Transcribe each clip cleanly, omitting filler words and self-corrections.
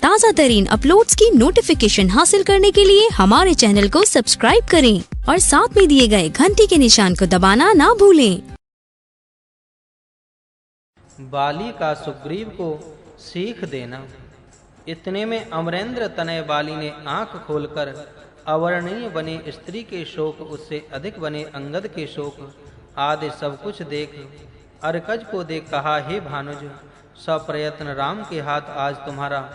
ताज़ा तरीन अपलोड्स की नोटिफिकेशन हासिल करने के लिए हमारे चैनल को सब्सक्राइब करें और साथ में दिए गए घंटी के निशान को दबाना ना भूलें। बाली का सुग्रीव को सीख देना। इतने में अमरेंद्र तनय बाली ने आंख खोलकर अवर्णनीय बने स्त्री के शोक, उससे अधिक बने अंगद के शोक आदि सब कुछ देख अर्कज को देख कहा, हे भानुज, सप्रयत्न राम के हाथ आज तुम्हारा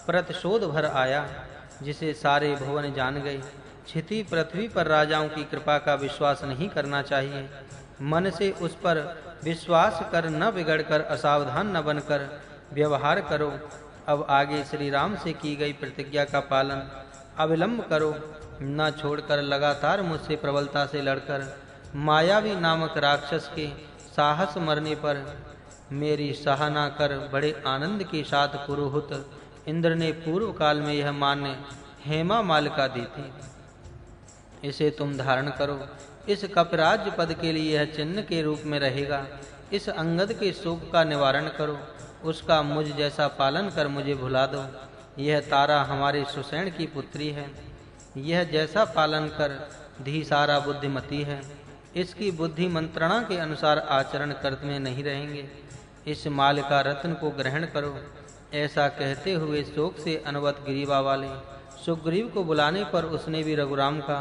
प्रतिशोध भर आया, जिसे सारे भुवन जान गए। क्षिति पृथ्वी पर राजाओं की कृपा का विश्वास नहीं करना चाहिए। मन से उस पर विश्वास कर, न बिगड़कर असावधान न बनकर व्यवहार करो। अब आगे श्री राम से की गई प्रतिज्ञा का पालन अविलंब करो, न छोड़कर लगातार मुझसे प्रबलता से लड़कर मायावी नामक राक्षस के साहस मरने पर मेरी सहाहना कर बड़े आनंद के साथ पुरोहित इंद्र ने पूर्व काल में यह मान्य हेमा मालिका दी थी। इसे तुम धारण करो। इस कपिराज्य पद के लिए यह चिन्ह के रूप में रहेगा। इस अंगद के शोक का निवारण करो, उसका मुझ जैसा पालन कर मुझे भुला दो। यह तारा हमारे सुसैन की पुत्री है, यह जैसा पालन कर धीसारा बुद्धिमती है। इसकी बुद्धि मंत्रणा के अनुसार आचरण करते में नहीं रहेंगे। इस मालिका रत्न को ग्रहण करो। ऐसा कहते हुए शोक से अनवत ग्रीवा वाले सुग्रीव को बुलाने पर उसने भी रघुराम का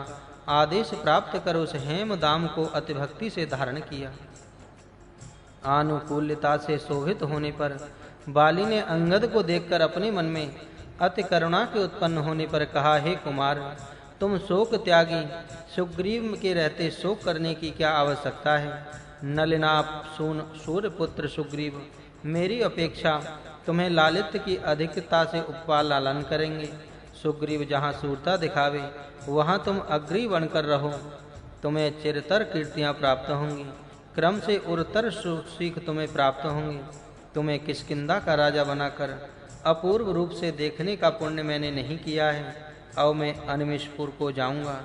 आदेश प्राप्त कर उस हेमदाम को अतिभक्ति से धारण किया। आनुकूल्यता से शोभित होने पर बाली ने अंगद को देखकर अपने मन में अति करुणा के उत्पन्न होने पर कहा, हे कुमार, तुम शोक त्यागी सुग्रीव के रहते शोक करने की क्या आवश्यकता है। नलिनाप सूर्यपुत्र सुग्रीव मेरी अपेक्षा तुम्हें लालित्य की अधिकता से उपपाल लालन करेंगे। सुग्रीव जहाँ सूरता दिखावे वहाँ तुम अग्री बनकर रहो। तुम्हें चिरतर कीर्तियाँ प्राप्त होंगी, क्रम से उर्तर सीख तुम्हें प्राप्त होंगी। तुम्हें किष्किंधा का राजा बनाकर अपूर्व रूप से देखने का पुण्य मैंने नहीं किया है। अब मैं अनिमिषपुर को जाऊंगा।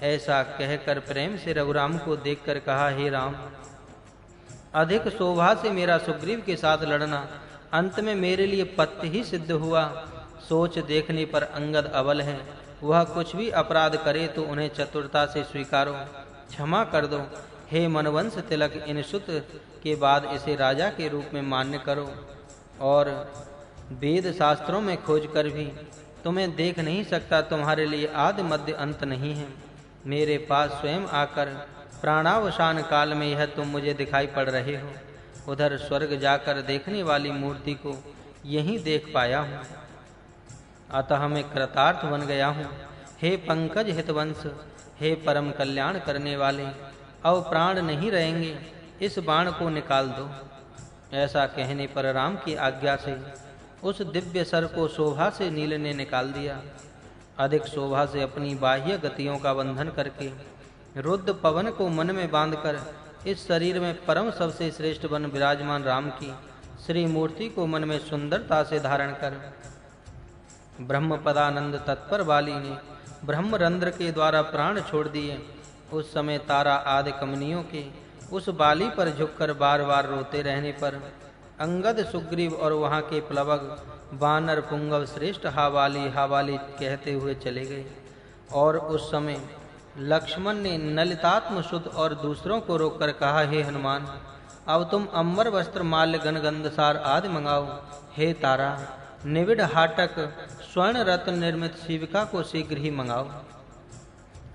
ऐसा कहकर प्रेम से रघुराम को देखकर कहा, हे राम, अधिक शोभा से मेरा सुग्रीव के साथ लड़ना अंत में मेरे लिए पत्य ही सिद्ध हुआ। सोच देखने पर अंगद अबल है, वह कुछ भी अपराध करे तो उन्हें चतुरता से स्वीकारो, क्षमा कर दो। हे मनवंश तिलक, इन सुत के बाद इसे राजा के रूप में मान्य करो। और वेद शास्त्रों में खोज कर भी तुम्हें देख नहीं सकता, तुम्हारे लिए आदि मध्य अंत नहीं है। मेरे पास स्वयं आकर प्राणावसान काल में यह तुम मुझे दिखाई पड़ रहे हो। उधर स्वर्ग जाकर देखने वाली मूर्ति को यहीं देख पाया हूँ, अतः मैं कृतार्थ बन गया हूँ। हे पंकज हितवंश, हे परम कल्याण करने वाले, अब प्राण नहीं रहेंगे, इस बाण को निकाल दो। ऐसा कहने पर राम की आज्ञा से उस दिव्य सर को शोभा से नील ने निकाल दिया। अधिक शोभा से अपनी बाह्य गतियों का बंधन करके रुद्र पवन को मन में बांधकर इस शरीर में परम सबसे श्रेष्ठ बन विराजमान राम की श्री मूर्ति को मन में सुंदरता से धारण कर ब्रह्म पदानंद तत्पर बाली ने ब्रह्मरंध्र के द्वारा प्राण छोड़ दिए। उस समय तारा आदि कमनियों के उस बाली पर झुककर बार-बार रोते रहने पर अंगद, सुग्रीव और वहां के प्लवग, वानर, पुंगव श्रेष्ठ हावाली कहते हुए चले गए। और उस समय लक्ष्मण ने नलितात्म सुत और दूसरों को रोककर कहा, हे हनुमान, अब तुम अम्बर वस्त्र, माल्य, गंधसार आदि मंगाओ। हे तारा, निविड़ हाटक स्वर्ण रत्न निर्मित शिविका को शीघ्र ही मंगाओ।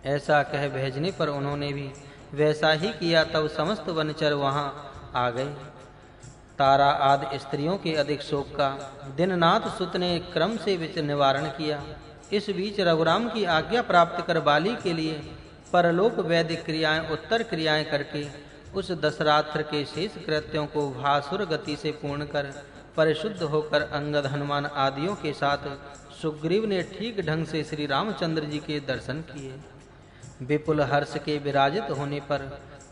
ऐसा कह भेजने पर उन्होंने भी वैसा ही किया। तब समस्त वनचर वहां आ गए। तारा आदि स्त्रियों के अधिक शोक का दिननाथ सुत ने क्रम से निवारण किया। इस बीच रघुराम की आज्ञा प्राप्त कर बाली के लिए परलोक वैदिक क्रियाएं, उत्तर क्रियाएं करके उस दशरात्र के शेष कृत्यों को भासुर गति से पूर्ण कर परिशुद्ध होकर अंगद, हनुमान आदियों के साथ सुग्रीव ने ठीक ढंग से श्री रामचंद्र जी के दर्शन किए। विपुल हर्ष के विराजित होने पर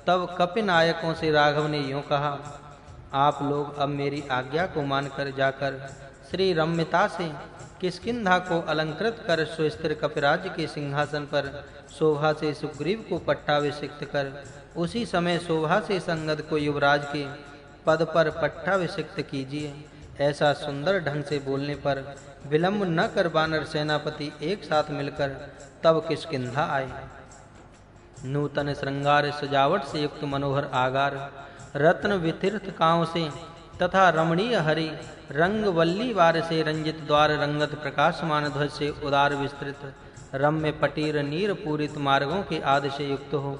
तब कपिनायकों से राघव ने यूं कहा, आप लोग अब मेरी आज्ञा को मानकर जाकर श्री रम्यता से किष्किंधा को अलंकृत कर सुस्थिर कपिराज के सिंहासन पर शोभा से सुग्रीव को पट्टाभिषिक्त कर उसी समय शोभा से संगद को युवराज के पद पर पट्टाभिषिक्त कीजिए। ऐसा सुंदर ढंग से बोलने पर विलंब न कर वानर सेनापति एक साथ मिलकर तब किष्किंधा आए। नूतन श्रृंगार सजावट से युक्त मनोहर आगार, रत्न वितीर्थ कांव से तथा रमणीय हरि रंग वल्ली वार से रंजित द्वार रंगत प्रकाशमान ध्वज से उदार विस्तृत, रम्य पटीर नीर पूरित मार्गों के आदि से युक्त हो,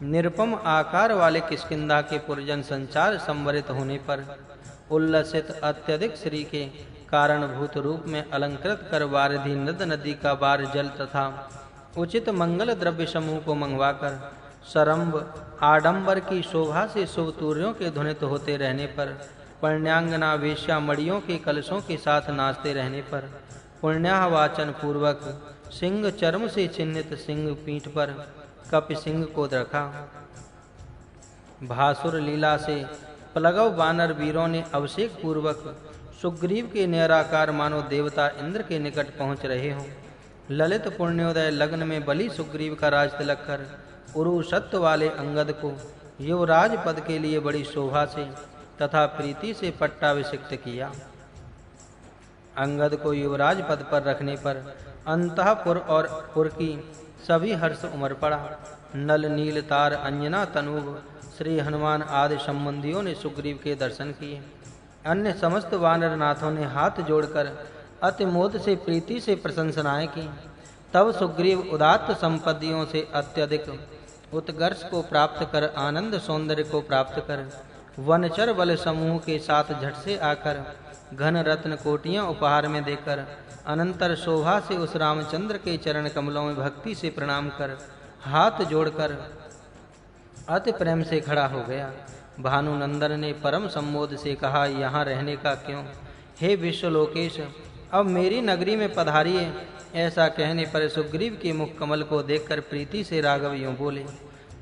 निरुपम आकार वाले किष्किंधा के पुरजन संचार संवरित होने पर उल्लसित अत्यधिक श्री के कारणभूत रूप में अलंकृत कर वारिधि नद नदी का बार जल तथा उचित मंगल द्रव्य समूह को मंगवाकर सरंभ आडंबर की शोभा से शुभ तूर्यों के ध्वनित होते रहने पर, पुण्यांगना वेश्या मड़ियों के कलशों के साथ नाचते रहने पर, पुण्याह वाचन पूर्वक सिंह चर्म से चिन्हित सिंह पीठ पर कपि सिंह को रखा। भासुर लीला से प्लगव वानर वीरों ने अभिषेक पूर्वक सुग्रीव के निराकार मानो देवता इंद्र के निकट पहुंच रहे हों, ललित पुण्योदय लग्न में बलि सुग्रीव का राज तिलक कर उरुसत्व वाले अंगद को युवराज पद के लिए बड़ी शोभा से तथा प्रीति से पट्टाभिषिक्त किया। अंगद को युवराज पद पर रखने पर अंतःपुर और पुर की सभी हर्ष उमड़ पड़ा। नल नील तार अंजना तनूब श्री हनुमान आदि संबंधियों ने सुग्रीव के दर्शन किए। अन्य समस्त वानर नाथों ने हाथ जोड़कर अति मोद से प्रीति से प्रशंसनाएं की। तब सुग्रीव उदात्त संपत्तियों से अत्यधिक उत्कर्ष को प्राप्त कर आनंद सौंदर्य को प्राप्त कर वनचर बल समूह के साथ झट से आकर घन रत्न कोटियां उपहार में देकर अनंतर शोभा से उस रामचंद्र के चरण कमलों में भक्ति से प्रणाम कर हाथ जोड़कर अति प्रेम से खड़ा हो गया। भानुनंदन ने परम सम्मोद से कहा, यहाँ रहने का क्यों? हे विश्वलोकेश, अब मेरी नगरी में पधारिए। ऐसा कहने पर सुग्रीव के मुख कमल को देखकर प्रीति से राघव यूं बोले,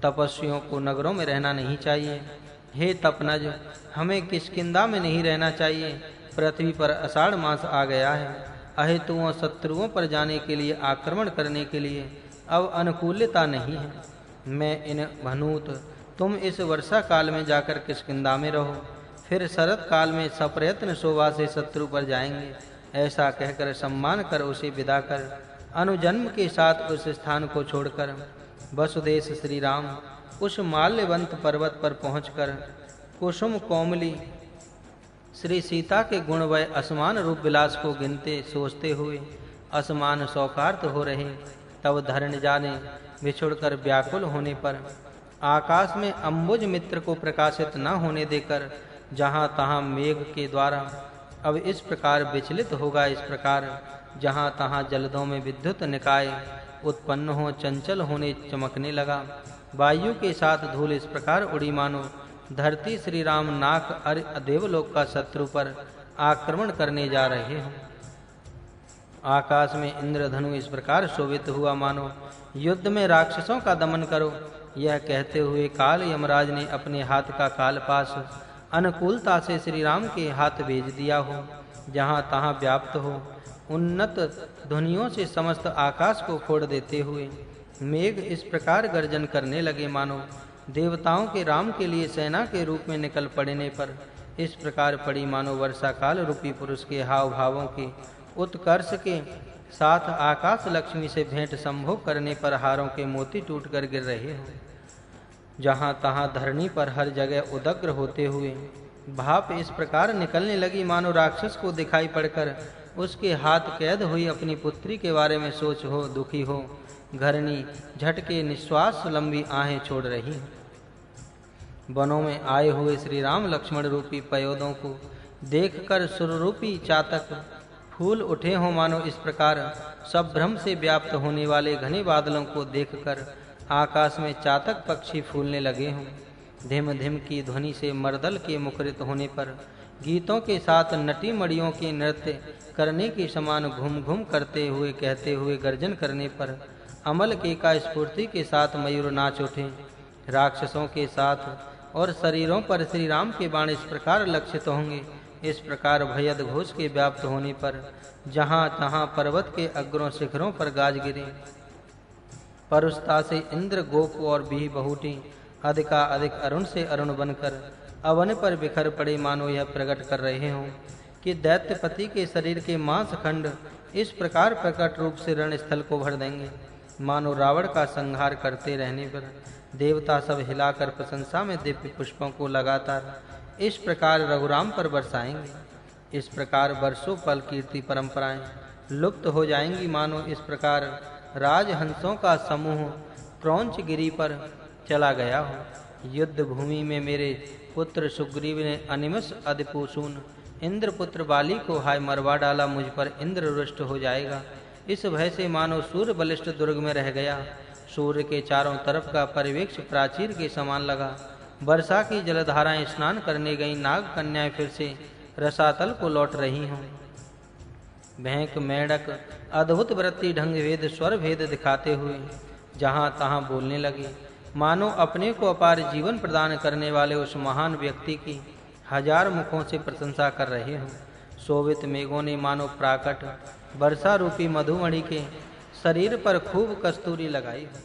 तपस्वियों को नगरों में रहना नहीं चाहिए। हे तपनज, हमें किष्किंधा में नहीं रहना चाहिए। पृथ्वी पर आषाढ़ मास आ गया है। अहेतुओं शत्रुओं पर जाने के लिए, आक्रमण करने के लिए अब अनुकूलता नहीं है। मैं इन भनूत, तुम इस वर्षा काल में जाकर किष्किंधा में रहो, फिर शरत काल में सप्रयत्न शोभा से शत्रु पर जाएंगे। ऐसा कहकर सम्मान कर उसे विदा कर अनुजन्म के साथ उस स्थान को छोड़कर वसुदेव श्री राम उस माल्यवंत पर्वत पर पहुंचकर कुसुम कोमली श्री सीता के गुण व असमान रूप विलास को गिनते सोचते हुए असमान शौकार्त हो रहे। तब धरणिजा ने बिछुड़कर व्याकुल होने पर आकाश में अंबुज मित्र को प्रकाशित न होने देकर जहां तहां मेघ के द्वारा अब इस प्रकार विचलित होगा, इस प्रकार जहां तहां जलदों में विद्युत निकाय उत्पन्न हो चंचल होने चमकने लगा। वायु के साथ धूल इस प्रकार उड़ी मानो धरती श्री राम नाक देवलोक का शत्रु पर आक्रमण करने जा रहे हों। आकाश में इंद्रधनु इस प्रकार शोभित हुआ मानो युद्ध में राक्षसों का दमन करो। यह कहते हुए काल यमराज ने अपने हाथ का कालपाश अनुकूलता से श्री राम के हाथ भेज दिया हो, जहां तहां व्याप्त हो। उन्नत ध्वनियों से समस्त आकाश को फोड़ देते हुए मेघ इस प्रकार गर्जन करने लगे मानो देवताओं के राम के लिए सेना के रूप में निकल पड़ने पर इस प्रकार पड़ी मानो वर्षा काल रूपी पुरुष के हाव भावों के उत्कर्ष के साथ आकाश लक्ष्मी से भेंट संभोग करने पर हारों के मोती टूटकर गिर रहे हो। जहां तहां धरणी पर हर जगह उदग्र होते हुए भाप इस प्रकार निकलने लगी मानो राक्षस को दिखाई पड़कर उसके हाथ कैद हुई अपनी पुत्री के बारे में सोच हो दुखी हो घरनी झटके निश्वास लंबी आहें छोड़ रही। वनों में आए हुए श्री राम लक्ष्मण रूपी पयोदों को देखकर सुररूपी चातक फूल उठे हो मानो इस प्रकार सब भ्रम से व्याप्त होने वाले घने बादलों को देखकर आकाश में चातक पक्षी फूलने लगे हों। धिम धिम की ध्वनि से मर्दल के मुखरित होने पर गीतों के साथ नटी मड़ियों के नृत्य करने के समान घूम घूम करते हुए कहते हुए गर्जन करने पर अमल के का स्फूर्ति के साथ मयूर नाच उठे। राक्षसों के साथ और शरीरों पर श्री राम के बाण इस प्रकार लक्षित होंगे। इस प्रकार भयद घोष के व्याप्त होने पर जहां तहां पर्वत के अग्रों शिखरों पर गाज गिरे। परुस्ता से इंद्र गोप और भी बहुटी अधिक अरुण से अरुण बनकर अवन पर बिखर पड़े मानो यह प्रकट कर रहे हों कि दैत्यपति के शरीर के मांस खंड इस प्रकार प्रकट रूप से रणस्थल को भर देंगे, मानो रावण का संहार करते रहने पर देवता सब हिलाकर प्रशंसा में दिव्य पुष्पों को लगातार इस प्रकार रघुराम पर बरसाएंगे। इस प्रकार वर्षों पल कीर्ति परंपराएं लुप्त हो जाएंगी, मानो इस प्रकार राजहंसों का समूह क्रौंच गिरी पर चला गया हो। युद्ध भूमि में मेरे पुत्र सुग्रीव ने अनिमिष अधिपूसून इंद्रपुत्र बाली को हाय मरवा डाला, मुझ पर इंद्र रुष्ट हो जाएगा। इस भय से मानो सूर्य बलिष्ठ दुर्ग में रह गया। सूर्य के चारों तरफ का परिवेक्ष प्राचीर के समान लगा। वर्षा की जलधाराएं स्नान करने गई नाग कन्याएं फिर से रसातल को लौट रही हों। भैंक मेढक अद्भुत वृत्ति ढंग भेद स्वर भेद दिखाते हुए जहां तहां बोलने लगे, मानो अपने को अपार जीवन प्रदान करने वाले उस महान व्यक्ति की हजार मुखों से प्रशंसा कर रहे हों। शोभित मेघों ने मानो प्राकट वर्षा रूपी मधुमणि के शरीर पर खूब कस्तूरी लगाई हो।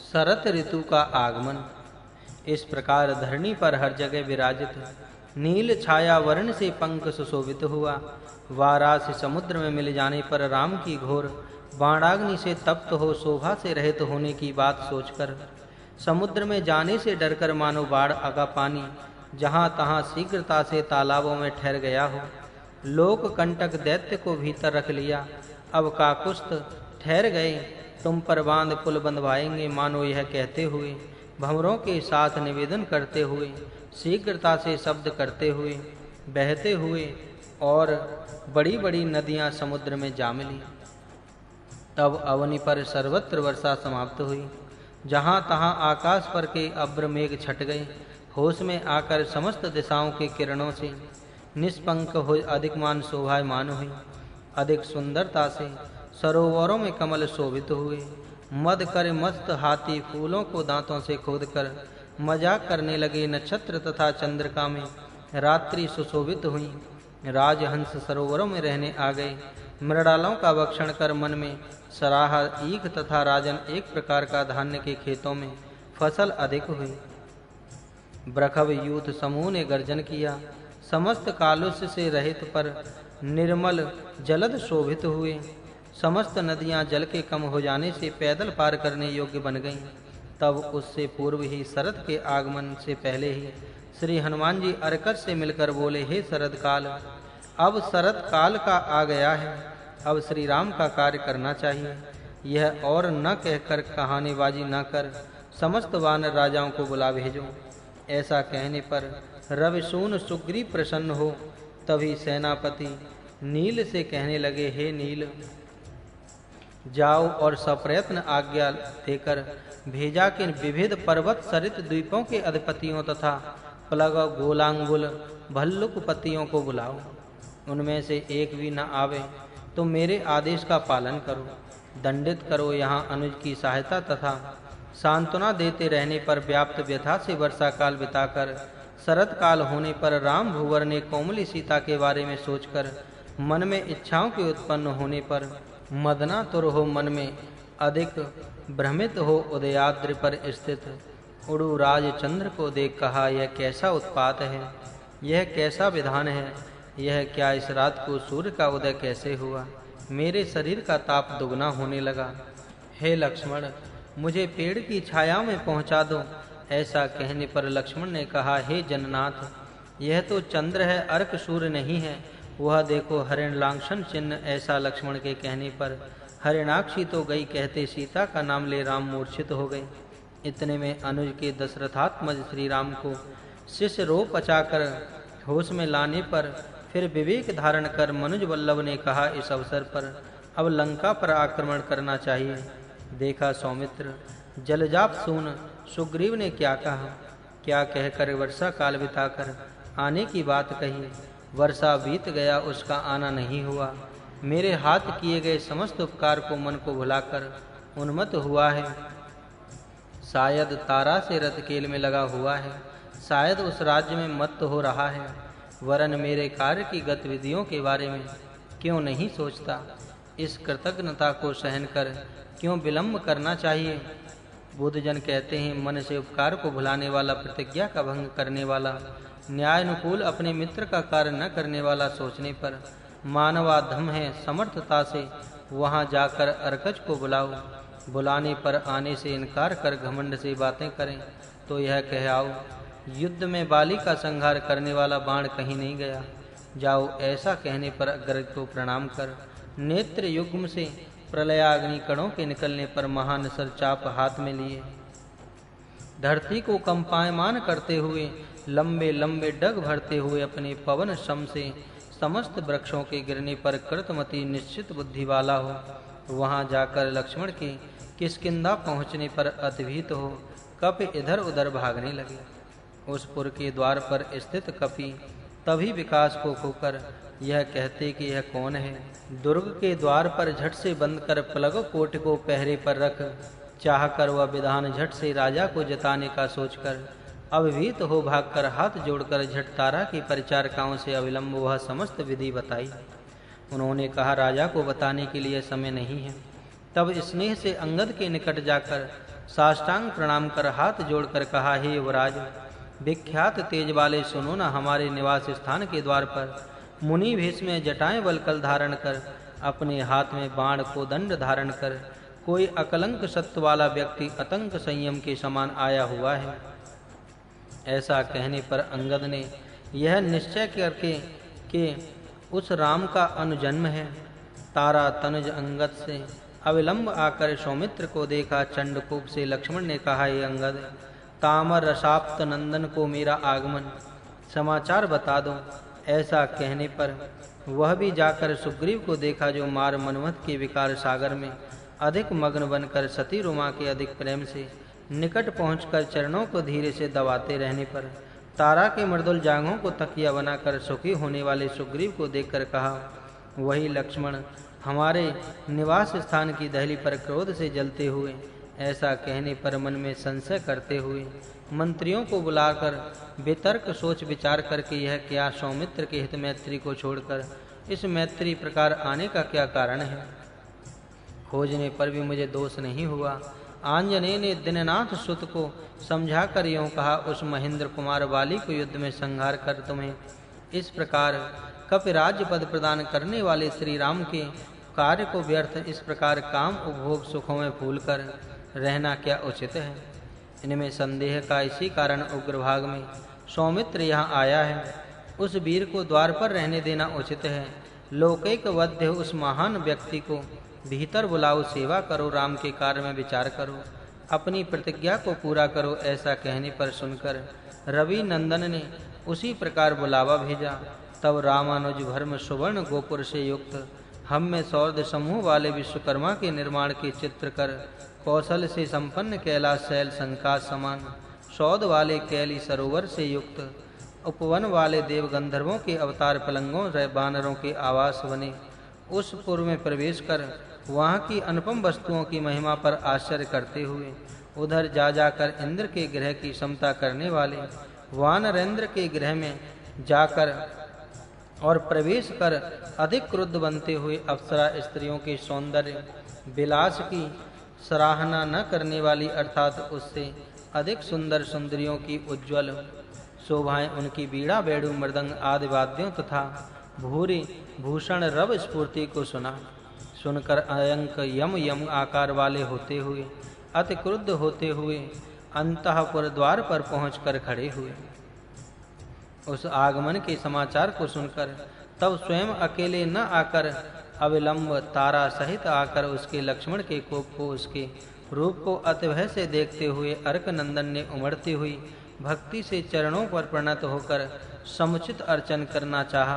शरत ऋतु का आगमन इस प्रकार धरणी पर हर जगह विराजित नील छाया वर्ण से पंख सुशोभित हुआ। वारासी समुद्र में मिल जाने पर राम की घोर बाणाग्नि से तप्त हो शोभा से रहित होने की बात सोचकर समुद्र में जाने से डरकर मानो बाढ़ आगा पानी जहां तहां शीघ्रता से तालाबों में ठहर गया हो। लोक कंटक दैत्य को भीतर रख लिया। अब काकुस्थ ठहर गए, तुम पर बांध पुल बंधवाएंगे, मानो यह कहते हुए भंवरों के साथ निवेदन करते हुए शीघ्रता से शब्द करते हुए बहते हुए और बड़ी बड़ी नदियां समुद्र में जा मिली। तब अवनि पर सर्वत्र वर्षा समाप्त हुई। जहां तहां आकाश पर के अब्र मेघ छट गए। होश में आकर समस्त दिशाओं के किरणों से निष्पंक हो अधिकमान शोभायमान हुई। अधिक सुंदरता से सरोवरों में कमल शोभित हुए। मद कर मस्त हाथी फूलों को दांतों से खोदकर मजाक करने लगे। नक्षत्र तथा चंद्रिका में रात्रि सुशोभित हुई। राजहंस सरोवरों में रहने आ गए। मृणालों का भक्षण कर मन में सराहा। ईख तथा राजन एक प्रकार का धान्य के खेतों में फसल अधिक हुई। ब्रखव यूथ समूह ने गर्जन किया। समस्त कालुष्य से रहित पर निर्मल जलद शोभित हुए। समस्त नदियां जल के कम हो जाने से पैदल पार करने योग्य बन गईं। तब उससे पूर्व ही शरद के आगमन से पहले ही श्री हनुमान जी अर्कस से मिलकर बोले, हे शरद काल, अब शरद काल का आ गया है। अब श्री राम का कार्य करना चाहिए। यह और न कहकर कहानीबाजी न कर समस्त वानर राजाओं को बुला भेजो। ऐसा कहने पर रविसून सुग्रीव प्रसन्न हो। तभी सेनापति नील से कहने लगे, हे नील, जाओ और सप्रयत्न आज्ञा देकर भेजा कि विविध पर्वत सरित द्वीपों के अधिपतियों तथा प्लग गोलांगुल भल्लुकपतियों को बुलाओ। उनमें से एक भी न आवे तो मेरे आदेश का पालन करो। दंडित करो। यहाँ अनुज की सहायता तथा सांत्वना देते रहने पर व्याप्त व्यथा से वर्षा काल बिताकर शरद काल होने पर राम भूवर ने कोमली सीता के बारे में सोचकर मन में इच्छाओं के उत्पन्न होने पर मदनातुर हो मन में अधिक भ्रमित हो उदयाद्रि पर स्थित उड़ू राजचंद्र को देख कहा, यह कैसा उत्पात है, यह कैसा विधान है, यह क्या इस रात को सूर्य का उदय कैसे हुआ, मेरे शरीर का ताप दुगना होने लगा। हे लक्ष्मण, मुझे पेड़ की छाया में पहुंचा दो। ऐसा कहने पर लक्ष्मण ने कहा, हे जननाथ, यह तो चंद्र है, अर्क सूर्य नहीं है। वह देखो हरिण लांछन चिन्ह। ऐसा लक्ष्मण के कहने पर हरिणाक्षी तो गई, कहते सीता का नाम ले राम मूर्छित हो गए। इतने में अनुज के दशरथात्मज श्री राम को शिष्य रो पचाकर होश में लाने पर फिर विवेक धारण कर मनुज वल्लभ ने कहा, इस अवसर पर अब लंका पर आक्रमण करना चाहिए। देखा सौमित्र, जलजाप सून सुग्रीव ने क्या कहा। क्या कहकर वर्षा काल बिताकर आने की बात कही। वर्षा बीत गया, उसका आना नहीं हुआ। मेरे हाथ किए गए समस्त उपकार को मन को भुलाकर उन्मत्त हुआ है। शायद तारा से रथ केल में लगा हुआ है, शायद उस राज्य में मत्त हो रहा है। वरन मेरे कार्य की गतिविधियों के बारे में क्यों नहीं सोचता। इस कृतज्ञता को सहन कर क्यों विलंब करना चाहिए। बुद्धजन कहते हैं, मन से उपकार को भुलाने वाला, प्रतिज्ञा का भंग करने वाला, न्यायानुकूल अपने मित्र का कार्य न करने वाला सोचने पर मानवाधम है, समर्थता से वहां जाकर अर्कज को बुलाओ। बुलाने पर आने से इनकार कर घमंड से बातें करें तो यह कह आओ, युद्ध में बाली का संहार करने वाला बाण कहीं नहीं गया। जाओ, ऐसा कहने पर गर्ग को प्रणाम कर नेत्र युग्म से प्रलयाग्नि कणों के निकलने पर महान सरचाप हाथ में लिए धरती को कंपायमान करते हुए लंबे लंबे डग भरते हुए अपने पवन शम से समस्त वृक्षों के गिरने पर कृतमति निश्चित बुद्धि वाला हो। वहां जाकर लक्ष्मण के किष्किंधा पहुंचने पर अतिभीत हो कपि इधर उधर भागने लगे। उस पुर के द्वार पर स्थित कपि तभी विकास को खोकर यह कहते कि यह कौन है। दुर्ग के द्वार पर झट से बंद कर प्लग कोट को पहरे पर रख चाहकर वह विधान झट से राजा को जताने का सोचकर अभिभीत हो भागकर हाथ जोड़कर झट तारा की परिचारिकाओं से अविलंब वह समस्त विधि बताई। उन्होंने कहा, राजा को बताने के लिए समय नहीं है। तब स्नेह से अंगद के निकट जाकर साष्टांग प्रणाम कर हाथ जोड़कर कहा, हे युवराज, विख्यात तेज वाले सुनो न, हमारे निवास स्थान के द्वार पर मुनि भेष में जटाएं वल्कल धारण कर अपने हाथ में बाण को दंड धारण कर कोई अकलंक सत्व वाला व्यक्ति अतंक संयम के समान आया हुआ है। ऐसा कहने पर अंगद ने यह निश्चय करके कि उस राम का अनुजन्म है, तारा तनुज अंगद से अविलंब आकर सौमित्र को देखा। चंडकूप से लक्ष्मण ने कहा, हे अंगद, तामर रसाप्त नंदन को मेरा आगमन समाचार बता दो। ऐसा कहने पर वह भी जाकर सुग्रीव को देखा, जो मार मनमथ के विकार सागर में अधिक मग्न बनकर सती रुमा के अधिक प्रेम से निकट पहुंचकर चरणों को धीरे से दबाते रहने पर तारा के मृदुल जांघों को तकिया बनाकर सुखी होने वाले सुग्रीव को देखकर कहा, वही लक्ष्मण हमारे निवास स्थान की दहली पर क्रोध से जलते हुए। ऐसा कहने पर मन में संशय करते हुए मंत्रियों को बुलाकर वितर्क सोच विचार करके यह क्या, सौमित्र के हित मैत्री को छोड़कर इस मैत्री प्रकार आने का क्या कारण है। खोजने पर भी मुझे दोष नहीं हुआ। आंजनेय ने दिननाथ सुत को समझाकर यूं कहा, उस महेंद्र कुमार वाली को युद्ध में संहार कर तुम्हें इस प्रकार कपि राज्य पद प्रदान करने वाले श्री राम के कार्य को व्यर्थ इस प्रकार काम उपभोग सुखों में भूलकर रहना क्या उचित है। इनमें संदेह का इसी कारण उग्रभाग में सौमित्र यहाँ आया है। उस वीर को द्वार पर रहने देना उचित है। लोकैक वध्य उस महान व्यक्ति को भीतर बुलाओ, सेवा करो, राम के कार्य में विचार करो, अपनी प्रतिज्ञा को पूरा करो। ऐसा कहने पर सुनकर रवि नंदन ने उसी प्रकार बुलावा भेजा। तब रामानुज भर्म सुवर्ण गोपुर से युक्त हम में सौर्ध समूह वाले विश्वकर्मा के निर्माण के चित्र कर कौशल से संपन्न कैलाश शैल संकाश समान सौध वाले कैली सरोवर से युक्त उपवन वाले देव गंधर्वों के अवतार पलंगों बानरों के आवास बने उस पूर्व में प्रवेश कर वहाँ की अनुपम वस्तुओं की महिमा पर आश्चर्य करते हुए उधर जा जाकर इंद्र के गृह की समता करने वाले वानरेंद्र के गृह में जाकर और प्रवेश कर अधिक क्रुद्ध बनते हुए अप्सरा स्त्रियों के सौंदर्य विलास की सराहना न करने वाली अर्थात उससे अधिक सुंदर सुंदरियों की उज्ज्वल शोभाएं, उनकी बीड़ा बेड़ू मृदंग आदि वाद्यों तथा भूरी भूषण रव स्फूर्ति को सुना। सुनकर अयंक यम यम आकार वाले होते हुए अति क्रुद्ध होते हुए अंतःपुर द्वार पर पहुंचकर खड़े हुए। उस आगमन के समाचार को सुनकर तब स्वयं अकेले न आकर अविलंब तारा सहित आकर उसके लक्ष्मण के कोप को, उसके रूप को अतिभय से देखते हुए अर्क नंदन ने उमड़ती हुई भक्ति से चरणों पर प्रणत होकर समुचित अर्चन करना चाहा।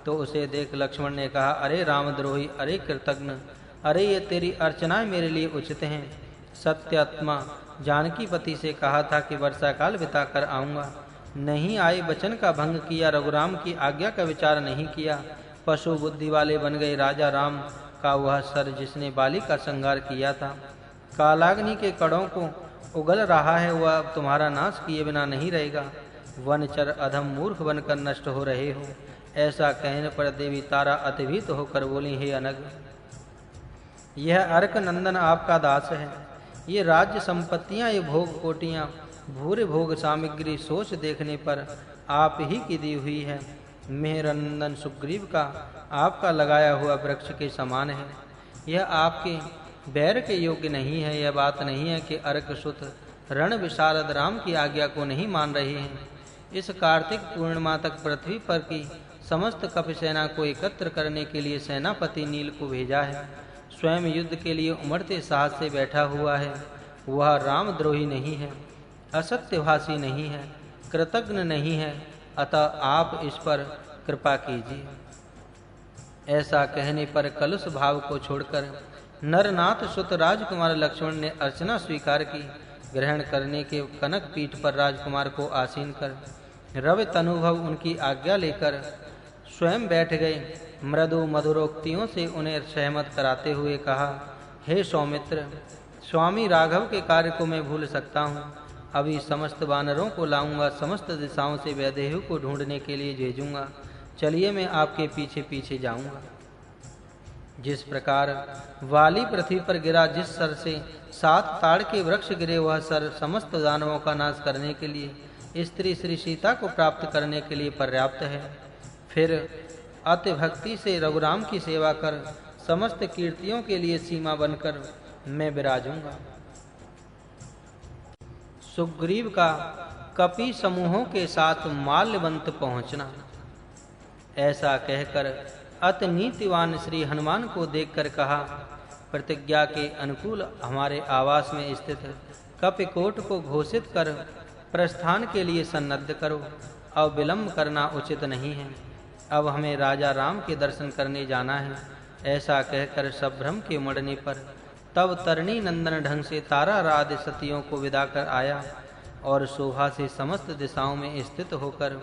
तो उसे देख लक्ष्मण ने कहा, अरे रामद्रोही, अरे कृतघ्न, अरे ये तेरी अर्चनाएं मेरे लिए उचित हैं। सत्यात्मा जानकी पति से कहा था कि वर्षा काल बिताकर आऊंगा, नहीं आए, वचन का भंग किया, रघुराम की आज्ञा का विचार नहीं किया, पशु बुद्धि वाले बन गए। राजा राम का वह सर जिसने बाली का संहार किया था कालाग्नि के कड़ों को उगल रहा है, वह अब तुम्हारा नाश किए बिना नहीं रहेगा। वनचर अधम मूर्ख बनकर नष्ट हो रहे हो। ऐसा कहने पर देवी तारा अतिभीत होकर बोली, हे अनग, यह अर्क नंदन आपका दास है। ये राज्य संपत्तियां, ये भोग कोटियां, भूरे भोग सामग्री सोच देखने पर आप ही की दी हुई है। मेहरनंदन सुग्रीव का आपका लगाया हुआ वृक्ष के समान है। यह आपके बैर के योग्य नहीं है। यह बात नहीं है कि अर्क सुत रण विशारद राम की आज्ञा को नहीं मान रहे हैं। इस कार्तिक पूर्णिमा तक पृथ्वी पर की समस्त कपि सेना को एकत्र करने के लिए सेनापति नील को भेजा है। स्वयं युद्ध के लिए उमड़ते साहस से बैठा हुआ है। वह रामद्रोही नहीं है, असत्यभाषी नहीं है, कृतज्ञ नहीं है, अतः आप इस पर कृपा कीजिए। ऐसा कहने पर कलुष भाव को छोड़कर नरनाथ सुत राजकुमार लक्ष्मण ने अर्चना स्वीकार की। ग्रहण करने के कनक पीठ पर राजकुमार को आसीन कर रवित अनुभव उनकी आज्ञा लेकर स्वयं बैठ गए। मृदु मधुरोक्तियों से उन्हें सहमत कराते हुए कहा, हे सौमित्र, स्वामी राघव के कार्य को मैं भूल सकता हूँ। अभी समस्त वानरों को लाऊंगा, समस्त दिशाओं से वैदेही को ढूंढने के लिए भेजूंगा। चलिए मैं आपके पीछे पीछे जाऊंगा। जिस प्रकार वाली पृथ्वी पर गिरा, जिस सर से 7 ताड़ के वृक्ष गिरे, वह सर समस्त दानवों का नाश करने के लिए, स्त्री श्री सीता को प्राप्त करने के लिए पर्याप्त है। फिर अति भक्ति से रघुराम की सेवा कर समस्त कीर्तियों के लिए सीमा बनकर मैं विराजूंगा। सुग्रीव का कपि समूहों के साथ माल्यवंत पहुंचना। ऐसा कहकर अति नीतिवान श्री हनुमान को देखकर कहा, प्रतिज्ञा के अनुकूल हमारे आवास में स्थित कपिकोट को घोषित कर प्रस्थान के लिए सन्नद्ध करो। अब विलंब करना उचित नहीं है। अब हमें राजा राम के दर्शन करने जाना है। ऐसा कहकर सभ्रम के उमड़ने पर तब तरणी नंदन ढंग से तारा राध सतियों को विदा कर आया और शोभा से समस्त दिशाओं में स्थित होकर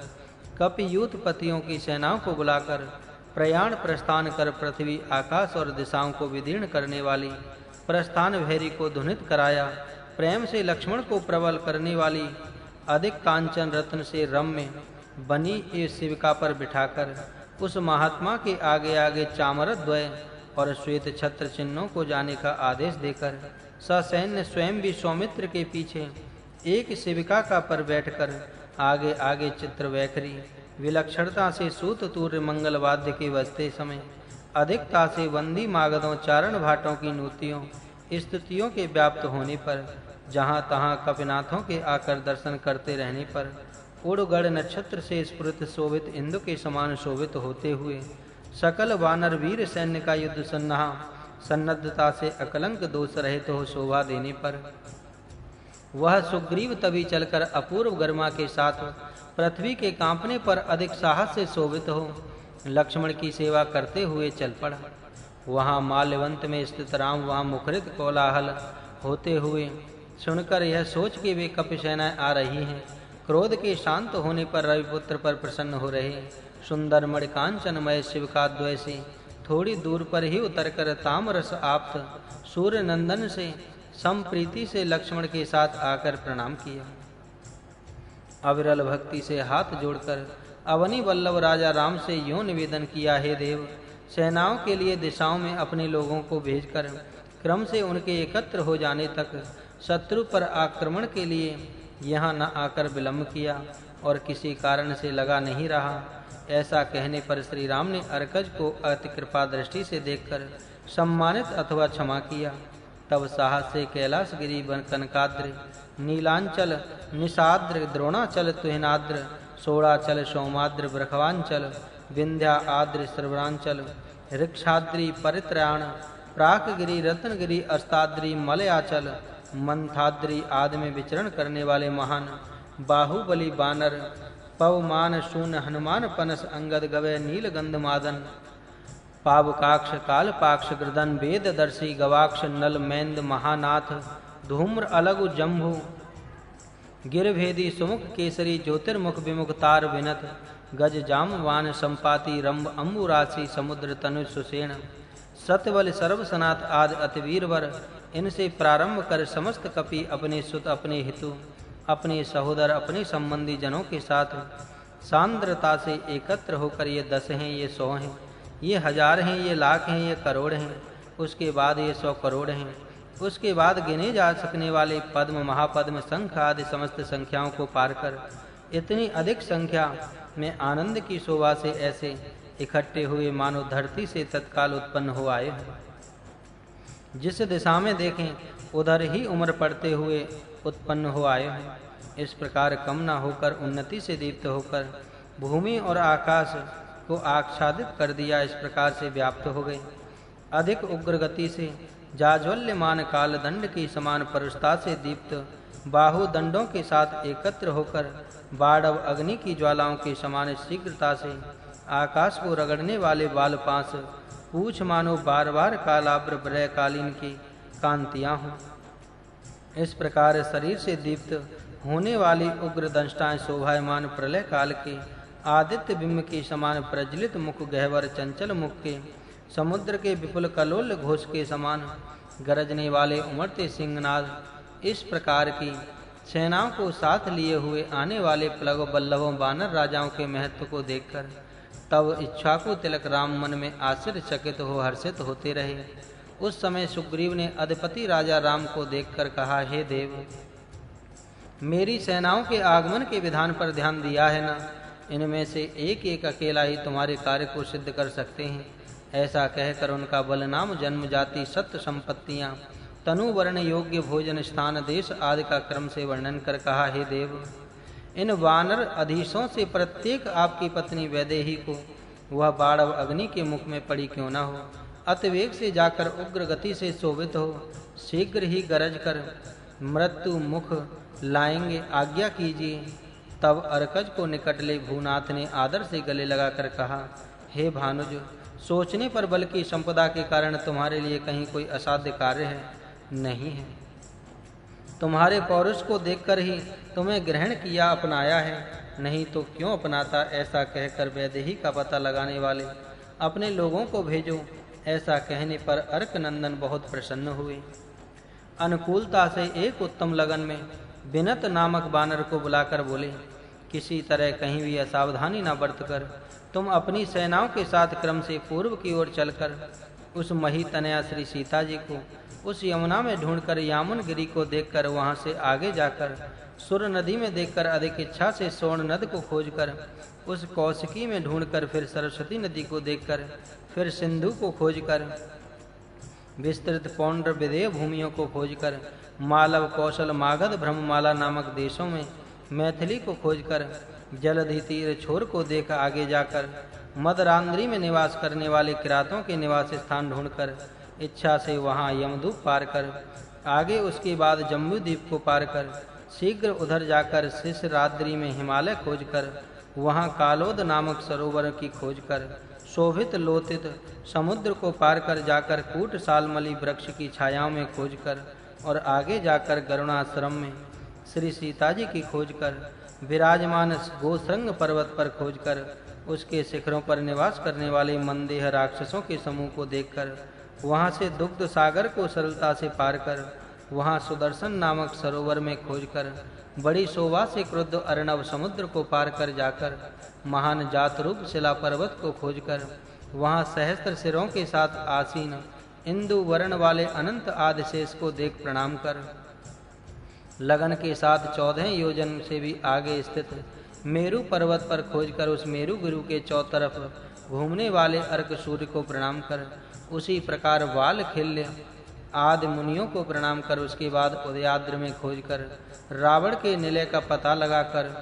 कपियूथ पतियों की सेनाओं को बुलाकर प्रयाण प्रस्थान कर पृथ्वी आकाश और दिशाओं को विदीर्ण करने वाली प्रस्थान भैरी को ध्वनित कराया। प्रेम से लक्ष्मण को प्रबल करने वाली अधिक कांचन रत्न से रम्य बनी इस शिविका पर बिठाकर उस महात्मा के आगे आगे चामरद्वय और श्वेत छत्र चिन्हों को जाने का आदेश देकर ससैन्य स्वयं भी सौमित्र के पीछे एक शिविका का पर बैठकर आगे आगे चित्रवैखरी विलक्षणता से सूत तूर्य मंगल वाद्य के बजते समय अधिकता से वंदी मागधों चारण भाटों की नूतियों स्तुतियों के व्याप्त होने पर जहाँ तहाँ कपिनाथों के आकर दर्शन करते रहने पर उड़गढ़ नक्षत्र से स्फुरित शोभित इंदु के समान शोभित होते हुए सकल वानर वीर सैन्य का युद्ध सन्नद्धता से अकलंक दोष रहित हो शोभा देने पर वह सुग्रीव तभी चलकर अपूर्व गरिमा के साथ पृथ्वी के कांपने पर अधिक साहस से शोभित हो लक्ष्मण की सेवा करते हुए चल पड़ा। वहां माल्यवंत में स्थित राम वहां मुखरित कोलाहल होते हुए सुनकर यह सोच के वे कपिसेनाएं आ रही हैं, क्रोध के शांत होने पर रविपुत्र पर प्रसन्न हो रहे, सुंदर मणिकांचनमय शिवकाद्वय से थोड़ी दूर पर ही उतरकर तामरस आप्त सूर्य नंदन से संप्रीति से लक्ष्मण के साथ आकर प्रणाम किया। अविरल भक्ति से हाथ जोड़कर अवनी वल्लभ राजा राम से यूं निवेदन किया, हे देव, सेनाओं के लिए दिशाओं में अपने लोगों को भेजकर क्रम से उनके एकत्र हो जाने तक शत्रु पर आक्रमण के लिए यहाँ न आकर विलंब किया और किसी कारण से लगा नहीं रहा। ऐसा कहने पर श्री राम ने अर्कज को अति कृपा दृष्टि से देखकर सम्मानित अथवा क्षमा किया। तब साहस से कैलाशगिरी वन कनकाद्र नीलांचल निषाद्र द्रोणाचल तुहिनाद्र सोड़ाचल सोमाद्र ब्रखवांचल विंध्या आद्र श्रवणांचल ऋक्षाद्री परित्राण प्राकगिरी रत्नगिरी अस्ताद्री मलयाचल मंथाद्री आदि में विचरण करने वाले महान बाहुबली बानर पवमान शून हनुमान पनस अंगद गवय नीलगंध मादन पावकाक्ष कालपाक्ष गृदन वेददर्शी गवाक्ष नल मैंद महानाथ धूम्र अलगु जम्भु गिरभेदी सुमुख केसरी ज्योतिर्मुख विमुख तार विनत गज जामवान संपाति रंभ अंबुराशि समुद्र तनु सुसेन सतबल सर्वसनाथ आदि अतिवीरवर। इनसे प्रारंभ कर समस्त कपि अपने सुत अपने हितु अपने सहोदर अपने संबंधी जनों के साथ सांद्रता से एकत्र होकर ये 10 हैं, ये 100 हैं, ये 1000 हैं, ये लाख हैं, ये करोड़ हैं, उसके बाद ये 100 करोड़ हैं, उसके बाद गिने जा सकने वाले पद्म महापद्म शंख आदि समस्त संख्याओं को पार कर इतनी अधिक संख्या में आनंद की शोभा से ऐसे इकट्ठे हुए मानो धरती से तत्काल उत्पन्न हो आए हैं। जिस दिशा में देखें उधर ही उम्र पड़ते हुए उत्पन्न हो आए हैं। इस प्रकार कम न होकर उन्नति से दीप्त होकर भूमि और आकाश को आच्छादित कर दिया, इस प्रकार से व्याप्त हो गए। अधिक उग्र गति से जाज्वल्यमान काल दंड की समान परुषता से दीप्त बाहु दंडों के साथ एकत्र होकर बाड़व अग्नि की ज्वालाओं के समान शीघ्रता से आकाश को रगड़ने वाले बाल पास पूछ मानो बार-बार कालाब्र प्रलय कालीन की कांतियां हों। इस प्रकार शरीर से दीप्त होने वाली उग्र दंष्टाएं शोभायमान प्रलय काल के आदित्य बिंब के समान प्रज्वलित मुख गहवर चंचल मुख के समुद्र के विपुल कलोल घोष के समान गरजने वाले उमड़ते सिंहनाद इस प्रकार की सेनाओं को साथ लिए हुए आने वाले प्लव बल्लभों वानर राजाओं के महत्व को देखकर तब इच्छाकु तिलक राम मन में आश्चर्यचकित हो हर्षित होते रहे। उस समय सुग्रीव ने अधिपति राजा राम को देखकर कहा, हे देव, मेरी सेनाओं के आगमन के विधान पर ध्यान दिया है ना? इनमें से एक एक अकेला ही तुम्हारे कार्य को सिद्ध कर सकते हैं। ऐसा कहकर उनका बल, नाम, जन्म, जाति, सत्य संपत्तियां, तनु, वर्ण, योग्य भोजन स्थान, देश आदि का क्रम से वर्णन कर कहा, हे देव, इन वानर अधीशों से प्रत्येक आपकी पत्नी वैदेही को वह बाड़व अग्नि के मुख में पड़ी क्यों न हो, अतिवेग से जाकर उग्र गति से शोभित हो, शीघ्र ही गरज कर मृत्यु मुख लाएंगे, आज्ञा कीजिए। तब अर्कज को निकट ले भूनाथ ने आदर से गले लगाकर कहा, हे भानुज, सोचने पर बल की संपदा के कारण तुम्हारे लिए कहीं कोई असाध्य कार्य है? नहीं है। तुम्हारे पौरुष को देखकर ही तुम्हें ग्रहण किया, अपनाया है, नहीं तो क्यों अपनाता? ऐसा कहकर वैदेही का पता लगाने वाले अपने लोगों को भेजो। ऐसा कहने पर अर्क नंदन बहुत प्रसन्न हुए। अनुकूलता से एक उत्तम लगन में विनत नामक बानर को बुलाकर बोले, किसी तरह कहीं भी असावधानी न बरतकर तुम अपनी सेनाओं के साथ क्रम से पूर्व की ओर चलकर उस मही तनया श्री सीता जी को उस यमुना में ढूंढकर यामुन गिरी को देखकर वहां से आगे जाकर सुर नदी में देखकर अधिक इच्छा से स्वर्ण नद को खोजकर उस कौशिकी में ढूंढकर फिर सरस्वती नदी को देखकर फिर सिंधु को खोजकर विस्तृत पौंड्र विदेह भूमियों को खोजकर मालव, कौशल, मागध, ब्रह्ममाला नामक देशों में मैथिली को खोजकर जलधि तीर छोर को देख आगे जाकर मदरांद्री में निवास करने वाले किरातों के निवास स्थान ढूंढकर इच्छा से वहां यमदूत पार कर आगे उसके बाद जम्बूद्वीप को पार कर शीघ्र उधर जाकर शिशराद्रि में हिमालय खोजकर वहां कालोद नामक सरोवर की खोज कर शोभित लोतित समुद्र को पार कर जाकर कूट सालमली वृक्ष की छायाओं में खोज कर और आगे जाकर गरुणाश्रम में श्री सीता जी की खोज कर विराजमान गोश्रृंग पर्वत पर खोज कर उसके शिखरों पर निवास करने वाले मंदेह राक्षसों के समूह को देखकर वहां से दुग्ध सागर को सरलता से पार कर वहां सुदर्शन नामक सरोवर में खोजकर बड़ी शोभा से क्रुद्ध अर्णव समुद्र को पार कर जाकर महान जातरूप शिला पर्वत को खोजकर वहां सहस्त्र सिरों के साथ आसीन इंदु वर्ण वाले अनंत आदिशेष को देख प्रणाम कर लगन के साथ 14 योजन से भी आगे स्थित मेरु पर्वत पर खोजकर उस मेरु गुरु के चौतरफ घूमने वाले अर्क सूर्य को प्रणाम कर उसी प्रकार वाल खिल्य आदि मुनियों को प्रणाम कर उसके बाद उदयाद्र में खोजकर रावण के निलय का पता लगाकर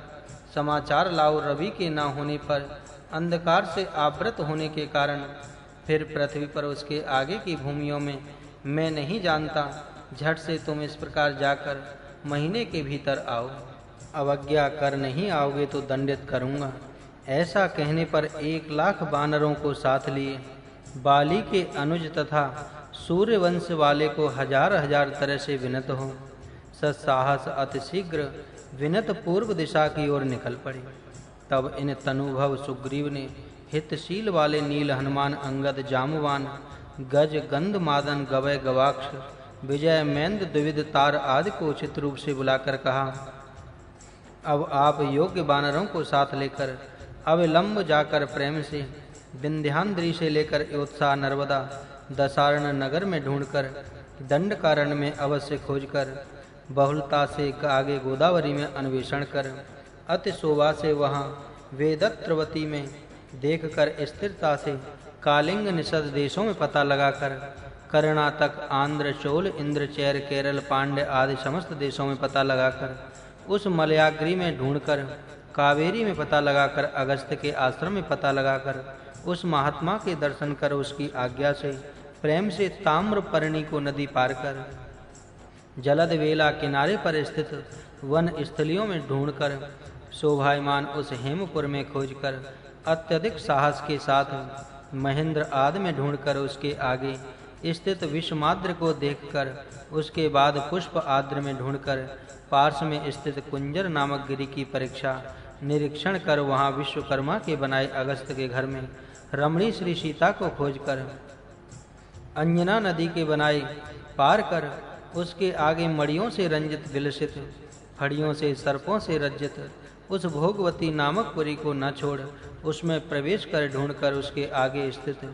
समाचार लाओ रवि के न होने पर अंधकार से आवृत होने के कारण फिर पृथ्वी पर उसके आगे की भूमियों में मैं नहीं जानता, झट से तुम इस प्रकार जाकर महीने के भीतर आओ, अवज्ञा कर नहीं आओगे तो दंडित करूंगा। ऐसा कहने पर 1,00,000 बानरों को साथ लिए बाली के अनुज तथा सूर्यवंश वाले को हजार तरह से विनत हो सत्साहस अतिशीघ्र विनत पूर्व दिशा की ओर निकल पड़े। तब इन तनुभव सुग्रीव ने हितशील वाले नील हनुमान अंगद जामवान गज गंध मादन गवय गवाक्ष विजय मेंद द्विविध तार आदि को उचित रूप से बुलाकर कहा, अब आप योग्य बानरों को साथ लेकर अविलंब जाकर प्रेम से विंध्याद्रि से लेकर योत्सा नर्मदा दसारण नगर में ढूंढकर दंडकारण्य में अवश्य खोजकर बहुलता से आगे गोदावरी में अन्वेषण कर अति शोभा से वहां वेदत्रवती में देखकर स्थिरता से कालिंग निषद देशों में पता लगाकर कर्णाटक, आंध्र, चोल, इंद्र, चैर, केरल, पांड्य आदि समस्त देशों में पता लगाकर उस मलयाग्री में ढूंढकर कावेरी में पता लगाकर अगस्त्य के आश्रम में पता लगाकर उस महात्मा के दर्शन कर उसकी आज्ञा से प्रेम से ताम्रपर्णी को नदी पार कर जलद वेला किनारे पर स्थित वन स्थलियों में ढूंढकर शोभायमान उस हेमपुर में खोजकर अत्यधिक साहस के साथ महेंद्र आदि में ढूंढकर उसके आगे स्थित विषमाद्र को देखकर उसके बाद पुष्प आद्र में ढूंढकर पार्श्व में स्थित कुंजर नामक गिरि की परीक्षा निरीक्षण कर वहां विश्वकर्मा के बनाए अगस्त्य के घर में रमणी श्री सीता को खोजकर अंजना नदी के बनाए पार कर उसके आगे मड़ियों से रंजित विलसित फड़ियों से सर्पों से रज्जित उस भोगवती नामक पुरी को न छोड़ उसमें प्रवेश कर ढूंढकर उसके आगे स्थित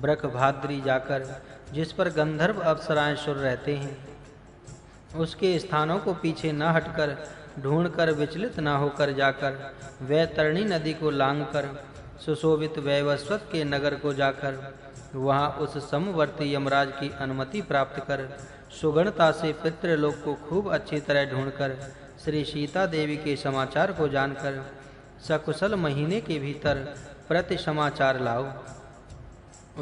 ब्रखभाद्री जाकर जिस पर गंधर्व अप्सराएं सुर रहते हैं उसके स्थानों को पीछे न हटकर ढूंढकर विचलित न होकर जाकर वैतरणी नदी को लांघकर सुशोभित वैवस्वत के नगर को जाकर वहां उस समवर्ती यमराज की अनुमति प्राप्त कर सुगणता से पितृलोक को खूब अच्छी तरह ढूंढकर श्री सीता देवी के समाचार को जानकर सकुशल महीने के भीतर प्रति समाचार लाओ।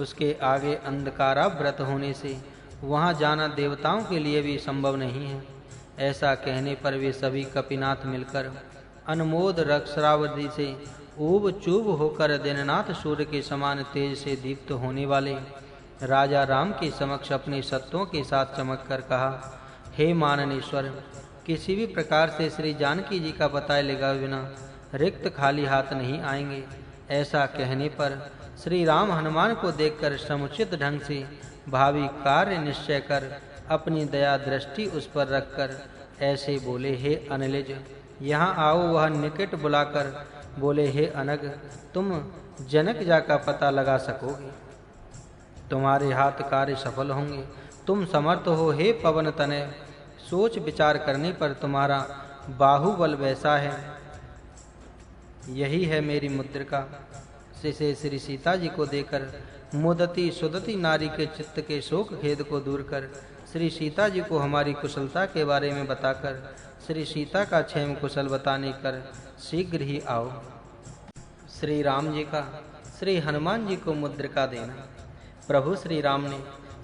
उसके आगे अंधकाराव्रत होने से वहां जाना देवताओं के लिए भी संभव नहीं है। ऐसा कहने पर वे सभी कपिनाथ मिलकर अनमोद रक्षरावधि से ऊब चूब होकर दिननाथ सूर्य के समान तेज से दीप्त होने वाले राजा राम के समक्ष अपने सत्वों के साथ चमककर कहा, हे माननेश्वर, किसी भी प्रकार से श्री जानकी जी का पता लगाए बिना रिक्त खाली हाथ नहीं आएंगे। ऐसा कहने पर श्री राम हनुमान को देखकर समुचित ढंग से भावी कार्य निश्चय कर अपनी दया दृष्टि उस पर रखकर ऐसे बोले, हे अनलिज, यहाँ आओ। वह निकट बुलाकर बोले, हे अनग, तुम जनक जा का पता लगा सकोगे, तुम्हारे हाथ कार्य सफल होंगे, तुम समर्थ हो। हे पवन तनय, सोच विचार करने पर तुम्हारा बाहुबल वैसा है, यही है मेरी मुद्रिका। से श्री सीता जी को देकर मुदती सुदती नारी के चित्त के शोक खेद को दूर कर श्री सीता जी को हमारी कुशलता के बारे में बताकर श्री सीता का क्षेम कुशल बताने कर शीघ्र ही आओ। श्री राम जी का श्री हनुमान जी को मुद्रिका देना। प्रभु श्री राम ने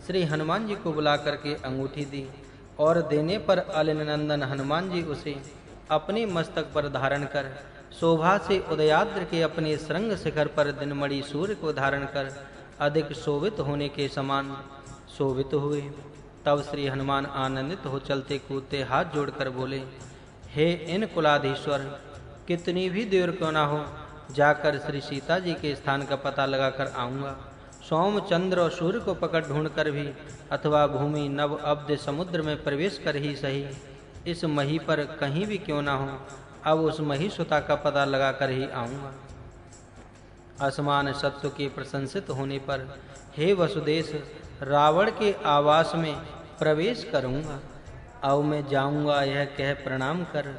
श्री हनुमान जी को बुला करके अंगूठी दी और देने पर अलिनंदन हनुमान जी उसे अपने मस्तक पर धारण कर शोभा से उदयाद्र के अपने श्रृंग शिखर पर दिनमणि सूर्य को धारण कर अधिक शोभित होने के समान शोभित हुए। तब श्री हनुमान आनंदित हो चलते कूदते हाथ जोड़कर बोले, हे इन कुलाधीश्वर, कितनी भी देर क्यों ना हो, जाकर श्री सीता जी के स्थान का पता लगाकर आऊंगा। सोम, चंद्र और सूर्य को पकड़ ढूंढकर भी अथवा भूमि नव अब्ध समुद्र में प्रवेश कर ही सही, इस मही पर कहीं भी क्यों ना हो, अब उस मही सुता का पता लगाकर ही आऊंगा। असमान सत्व के प्रशंसित होने पर हे वसुदेश, रावण के आवास में प्रवेश करूंगा। अब मैं जाऊंगा यह कह प्रणाम कर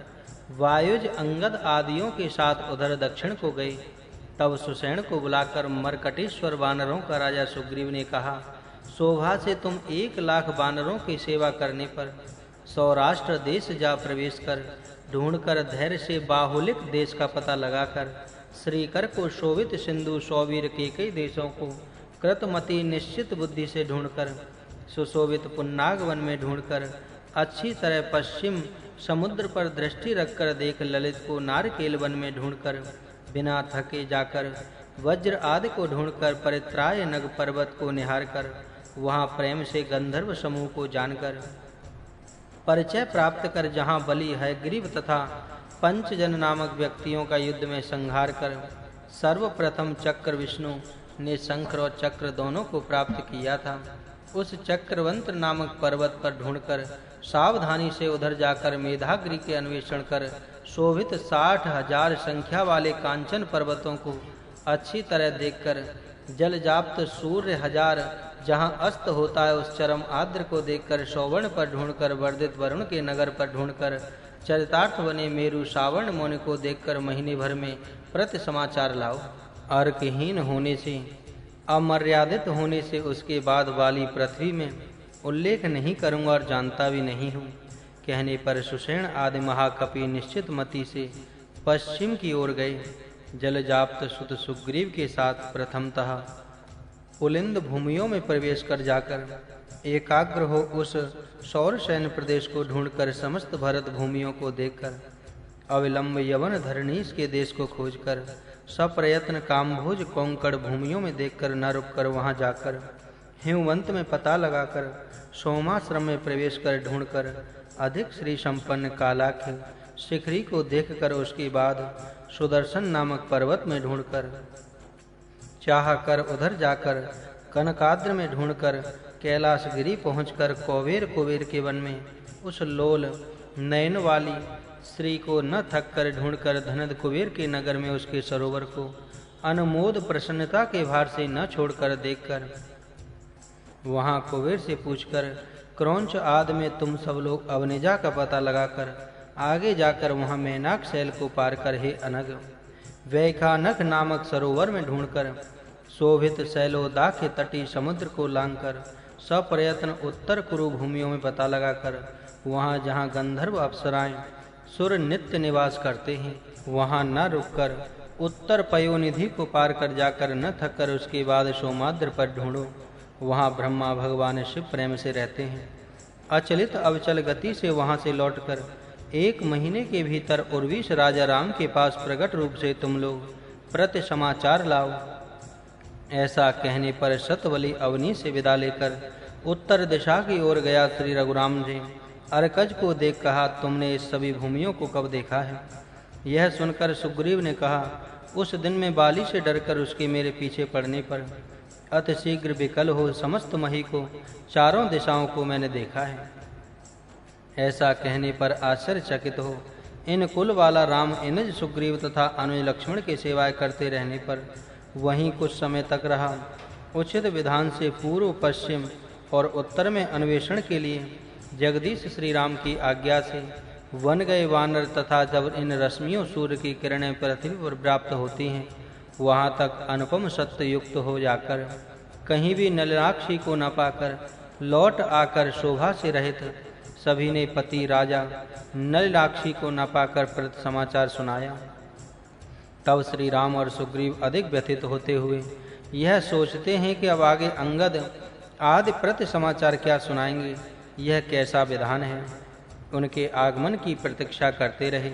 वायुज अंगद आदियों के साथ उधर दक्षिण को गए। तब सुसैन को बुलाकर मरकटेश्वर वानरों का राजा सुग्रीव ने कहा, शोभा से तुम 1,00,000 वानरों की सेवा करने पर सौराष्ट्र देश जा प्रवेश कर ढूंढकर धैर्य से बाहुलिक देश का पता लगाकर श्रीकर को शोभित सिंधु सौवीर के कई देशों को कृतमति निश्चित बुद्धि से ढूंढकर सुशोभित पुन्नाग वन में ढूंढकर अच्छी तरह पश्चिम समुद्र पर दृष्टि रखकर देख ललित को नारकेल वन में ढूंढकर बिना थके जाकर वज्र आदि को ढूंढकर परित्राय नग पर्वत को निहार कर वहां प्रेम से गंधर्व समूह को जानकर परिचय प्राप्त कर जहां बलि है ग्रीव तथा पंचजन नामक व्यक्तियों का युद्ध में संहार कर सर्वप्रथम चक्र विष्णु ने शंख और चक्र दोनों को प्राप्त किया था। उस चक्रवंत नामक पर्वत पर ढूंढकर सावधानी से उधर जाकर मेधागिरी के अन्वेषण कर शोभित 60,000 संख्या वाले कांचन पर्वतों को अच्छी तरह देखकर जलजाप्त सूर्य हजार जहां अस्त होता है उस चरम आद्र को देखकर सौवर्ण पर ढूंढकर वर्धित वरुण के नगर पर ढूंढकर चरितार्थ बने मेरु सावर्ण मुनि को देखकर महीने भर में प्रति समाचार लाओ। अर्कहीन होने से, अमर्यादित होने से उसके बाद वाली पृथ्वी में उल्लेख नहीं करूंगा और जानता भी नहीं हूँ। कहने पर सुषेण आदि महाकपि निश्चित मति से पश्चिम की ओर गए। जलजाप्त सुत सुग्रीव के साथ प्रथमतः पुलिंद भूमियों में प्रवेश कर जाकर एकाग्र हो उस सौर सैन्य प्रदेश को ढूंढकर समस्त भरत भूमियों को देखकर अविलंब यवन धरणीश के देश को खोजकर सप्रयत्न कामभोज कोंकण भूमियों में देखकर न रुककर वहां जाकर हिमवंत में पता लगाकर सोमाश्रम में प्रवेश कर ढूंढकर अधिक श्री संपन्न कालाख्य शिखरी को देखकर उसके बाद सुदर्शन नामक पर्वत में ढूंढकर चाह कर उधर जाकर कनकाद्र में ढूंढकर कैलाशगिरी पहुंचकर कुबेर के वन में उस लोल नयन वाली श्री को न थक कर ढूंढकर धनद कुबेर के नगर में उसके सरोवर को अनमोद प्रसन्नता के भार से न छोड़कर देखकर वहां कुबेर से पूछकर क्रौंच आदि में तुम सब लोग अवनिजा का पता लगाकर आगे जाकर वहां मैनाक शैल को पार कर हे अनग वैखानक नामक सरोवर में ढूंढकर शोभित शैलोदाख्य तटी समुद्र को लांघकर सप्रयत्न उत्तर कुरु भूमियों में पता लगाकर वहां जहां गंधर्व अप्सराएं सुर नित्य निवास करते हैं वहां न रुककर उत्तर पयोनिधि को पार कर जाकर न थककर उसके बाद सोमाद्र पर ढूंढो। वहां ब्रह्मा भगवान शिव प्रेम से रहते हैं। अचलित अवचल गति से वहां से लौटकर 1 महीने के भीतर उर्वीश राजा राम के पास प्रकट रूप से तुम लोग प्रति समाचार लाओ। ऐसा कहने पर सतवली अवनी से विदा लेकर उत्तर दिशा की ओर गया श्री रघुराम जी अर्कज को देख कहा, तुमने इस सभी भूमियों को कब देखा है? यह सुनकर सुग्रीव ने कहा, उस दिन में बाली से डरकर उसके मेरे पीछे पड़ने पर अति शीघ्र विकल हो समस्त मही को चारों दिशाओं को मैंने देखा है। ऐसा कहने पर आश्चर्यचकित हो इन कुल वाला राम इनज सुग्रीव तथा अनुज लक्ष्मण के सेवाएं करते रहने पर वहीं कुछ समय तक रहा। उचित विधान से पूर्व पश्चिम और उत्तर में अन्वेषण के लिए जगदीश श्री राम की आज्ञा से वन गए वानर तथा जब इन रश्मियों सूर्य की किरणें पृथ्वी पर प्राप्त होती हैं वहां तक अनुपम सत्य युक्त हो जाकर कहीं भी नलिनाक्षी को न पाकर लौट आकर शोभा से रहित सभी ने पति राजा नलिनाक्षी को न पाकर प्रति समाचार सुनाया। तब श्री राम और सुग्रीव अधिक व्यथित होते हुए यह सोचते हैं कि अब आगे अंगद आदि प्रति समाचार क्या सुनाएंगे, यह कैसा विधान है। उनके आगमन की प्रतीक्षा करते रहे।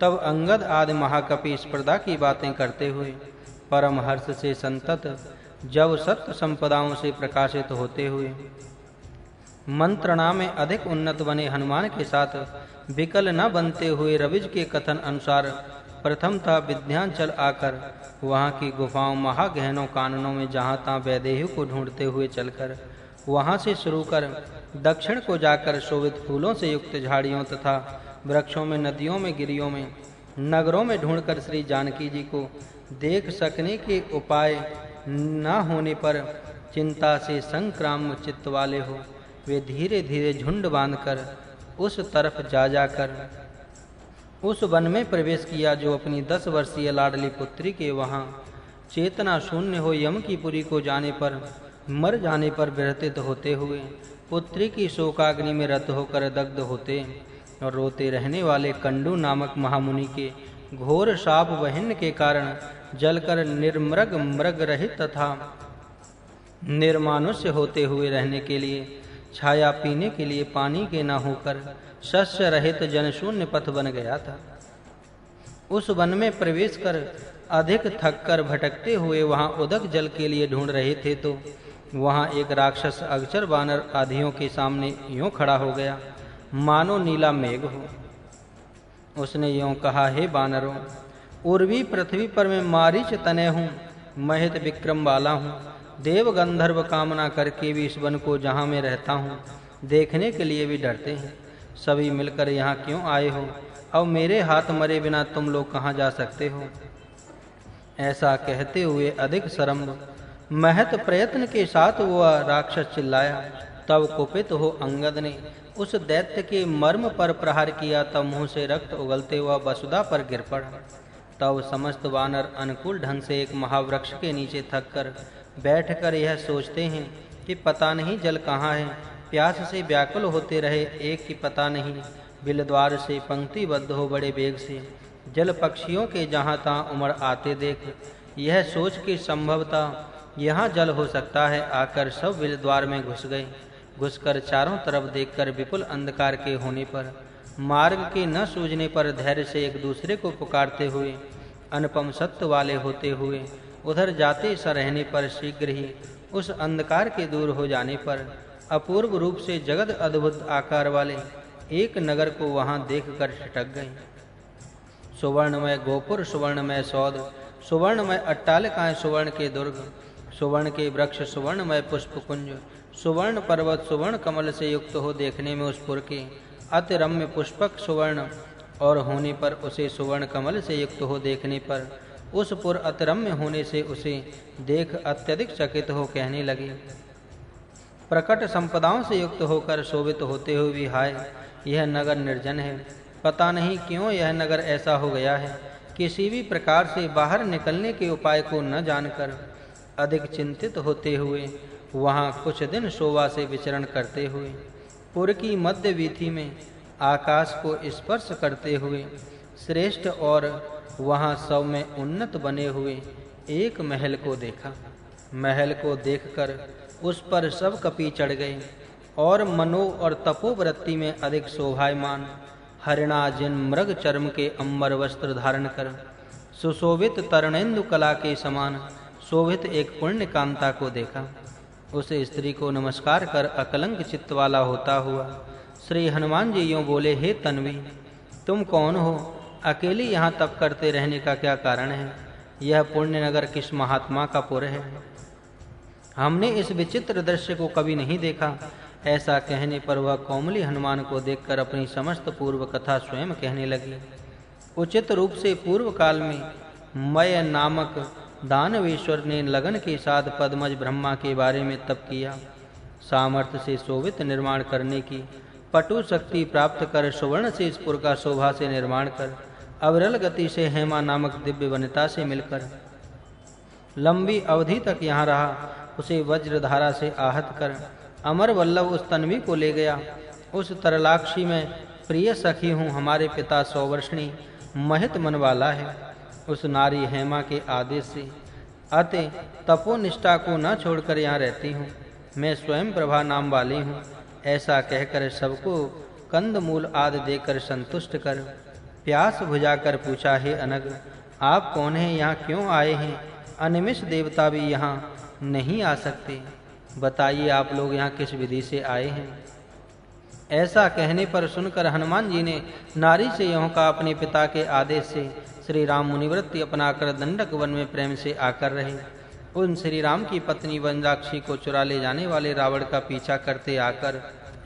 तब अंगद आदि महाकपि स्पर्धा की बातें करते हुए परम हर्ष से संतत जब सत्य संपदाओं से प्रकाशित होते हुए मंत्रणा में अधिक उन्नत बने हनुमान के साथ विकल न बनते हुए रविज के कथन अनुसार प्रथम था विंध्याचल आकर वहां की गुफाओं महागहनों काननों में जहां तहां वैदेही को ढूंढते हुए चलकर वहां से शुरू कर दक्षिण को जाकर शोभित फूलों से युक्त झाड़ियों तथा वृक्षों में नदियों में गिरियों में नगरों में ढूंढकर श्री जानकी जी को देख सकने के उपाय न होने पर चिंता से संक्राम चित्त वाले हो वे धीरे धीरे झुंड बांधकर उस तरफ जाकर उस वन में प्रवेश किया जो अपनी 10 वर्षीय लाडली पुत्री के वहां चेतना शून्य हो यम की पुरी को जाने पर मर जाने पर व्यथित होते हुए पुत्री की शोकाग्नि में रत होकर दग्ध होते और रोते रहने वाले कंडू नामक महामुनि के घोर शाप वहन के कारण जलकर निर्मृग मृग रहित तथा निर्मानुष्य होते हुए रहने के लिए छाया पीने के लिए पानी के न होकर शस्य रहित जनशून्य पथ बन गया था। उस वन में प्रवेश कर अधिक थक कर भटकते हुए वहां उदक जल के लिए ढूंढ रहे थे तो वहां एक राक्षस अक्षर वानर आधियों के सामने यूं खड़ा हो गया मानो नीला मेघ हो। उसने यूं कहा, हे वानरों, उर्वी पृथ्वी पर मैं मारीच तनय हूँ, महित विक्रम वाला हूँ। देव गंधर्व कामना करके भी इस वन को जहाँ मैं रहता हूँ देखने के लिए भी डरते हैं। सभी मिलकर यहाँ क्यों आए हो? अब मेरे हाथ मरे बिना तुम लोग कहाँ जा सकते हो? ऐसा कहते हुए अधिक शर्म महत प्रयत्न के साथ वह राक्षस चिल्लाया, तब कुपित हो अंगद ने उस दैत्य के मर्म पर प्रहार किया। तब मुंह से रक्त उगलते हुआ वसुधा पर गिर पड़ा। तब समस्त वानर अनुकूल ढंग से एक महावृक्ष के नीचे थक कर बैठकर यह सोचते हैं कि पता नहीं जल कहाँ है। प्यास से व्याकुल होते रहे, एक की पता नहीं। बिलद्वार से पंक्तिबद्ध हो बड़े वेग से जल पक्षियों के जहाँ तहाँ उमड़ आते देख यह सोच कि संभवतः यहाँ जल हो सकता है, आकर सब बिलद्वार में घुस गए। घुसकर चारों तरफ देखकर विपुल अंधकार के होने पर, मार्ग के न सूझने पर धैर्य से एक दूसरे को पुकारते हुए, अनुपम सत्य वाले होते हुए उधर जाते सा रहने पर शीघ्र ही उस अंधकार के दूर हो जाने पर अपूर्व रूप से जगत अद्भुत आकार वाले एक नगर को वहां देखकर ठिठक गए। सुवर्णमय गोपुर, सुवर्णमय सौध, सुवर्णमय अट्टालिकाएं, सुवर्ण के दुर्ग, सुवर्ण के वृक्ष, सुवर्णमय पुष्प कुंज, सुवर्ण पर्वत सुवर्ण कमल से युक्त हो देखने में उस पुर के अति रम्य पुष्पक सुवर्ण और होने पर उसे सुवर्ण कमल से युक्त हो देखने पर उस पुर अति रम्य होने से उसे देख अत्यधिक चकित हो कहने लगे। प्रकट संपदाओं से युक्त होकर शोभित होते हुए भी हाय यह नगर निर्जन है। पता नहीं क्यों यह नगर ऐसा हो गया है। किसी भी प्रकार से बाहर निकलने के उपाय को न जानकर अधिक चिंतित होते हुए वहां कुछ दिन शोभा से विचरण करते हुए पुर की मध्य वीथी में आकाश को स्पर्श करते हुए श्रेष्ठ और वहां सब में उन्नत बने हुए एक महल को देखा। महल को देखकर उस पर सब कपी चढ़ गए और मनो और तपोवृत्ति में अधिक शोभायमान हरिणाजिन मृग चर्म के अंबर वस्त्र धारण कर सुशोभित तरणेन्दु कला के समान शोभित एक पुण्य कांता को देखा। उस स्त्री को नमस्कार कर अकलंक चित्त वाला होता हुआ श्री हनुमान जी यूं बोले, हे तन्वी, तुम कौन हो? अकेले यहाँ तप करते रहने का क्या कारण है? यह पुण्य नगर किस महात्मा का पुर है? हमने इस विचित्र दृश्य को कभी नहीं देखा। ऐसा कहने पर वह कोमली हनुमान को देखकर अपनी समस्त पूर्व कथा स्वयं कहने लगी। उचित रूप से पूर्व काल में मय नामक दानवेश्वर ने लगन के साथ पद्मज ब्रह्मा के बारे में तप किया। सामर्थ्य से शोभित निर्माण करने की पटु शक्ति प्राप्त कर सुवर्ण से इस पुर का शोभा से निर्माण कर अविरल गति से हेमा नामक दिव्य वनिता से मिलकर लंबी अवधि तक यहाँ रहा। उसे वज्रधारा से आहत कर अमर वल्लभ उस तन्वी को ले गया। उस तरलाक्षी में प्रिय सखी हूँ, हमारे पिता 100 वर्षणी महित मन वाला है। उस नारी हेमा के आदेश से अति तपोनिष्ठा को न छोड़कर यहाँ रहती हूँ। मैं स्वयं प्रभा नाम वाली हूँ। ऐसा कहकर सबको कंद मूल आदि देकर संतुष्ट कर प्यास बुझाकर पूछा, हे अनग, आप कौन हैं? यहाँ क्यों आए हैं? अनिमिष देवता भी यहाँ नहीं आ सकते। बताइए आप लोग यहाँ किस विधि से आए हैं? ऐसा कहने पर सुनकर हनुमान जी ने नारी से यों कहा, अपने पिता के आदेश से श्री राम मुनिवृत्ति अपनाकर दंडक वन में प्रेम से आकर रहे। उन श्री राम की पत्नी वनराक्षी को चुरा ले जाने वाले रावण का पीछा करते आकर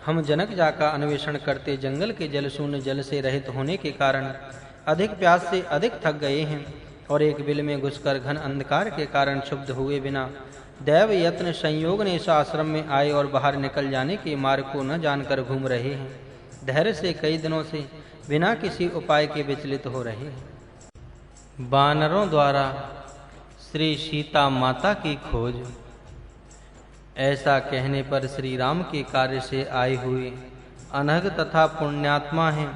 हम जनक जा का अन्वेषण करते जंगल के जल शून्य जल से रहित होने के कारण अधिक प्यास से अधिक थक गए हैं और एक बिल में घुसकर घन अंधकार के कारण क्षुब्ध हुए बिना दैव यत्न संयोग ने इस आश्रम में आए और बाहर निकल जाने के मार्ग को न जानकर घूम रहे हैं। धैर्य से कई दिनों से बिना किसी उपाय के विचलित हो रहे हैं। वानरों द्वारा श्री सीता माता की खोज। ऐसा कहने पर श्री राम के कार्य से आए हुए अनघ तथा पुण्यात्मा हैं,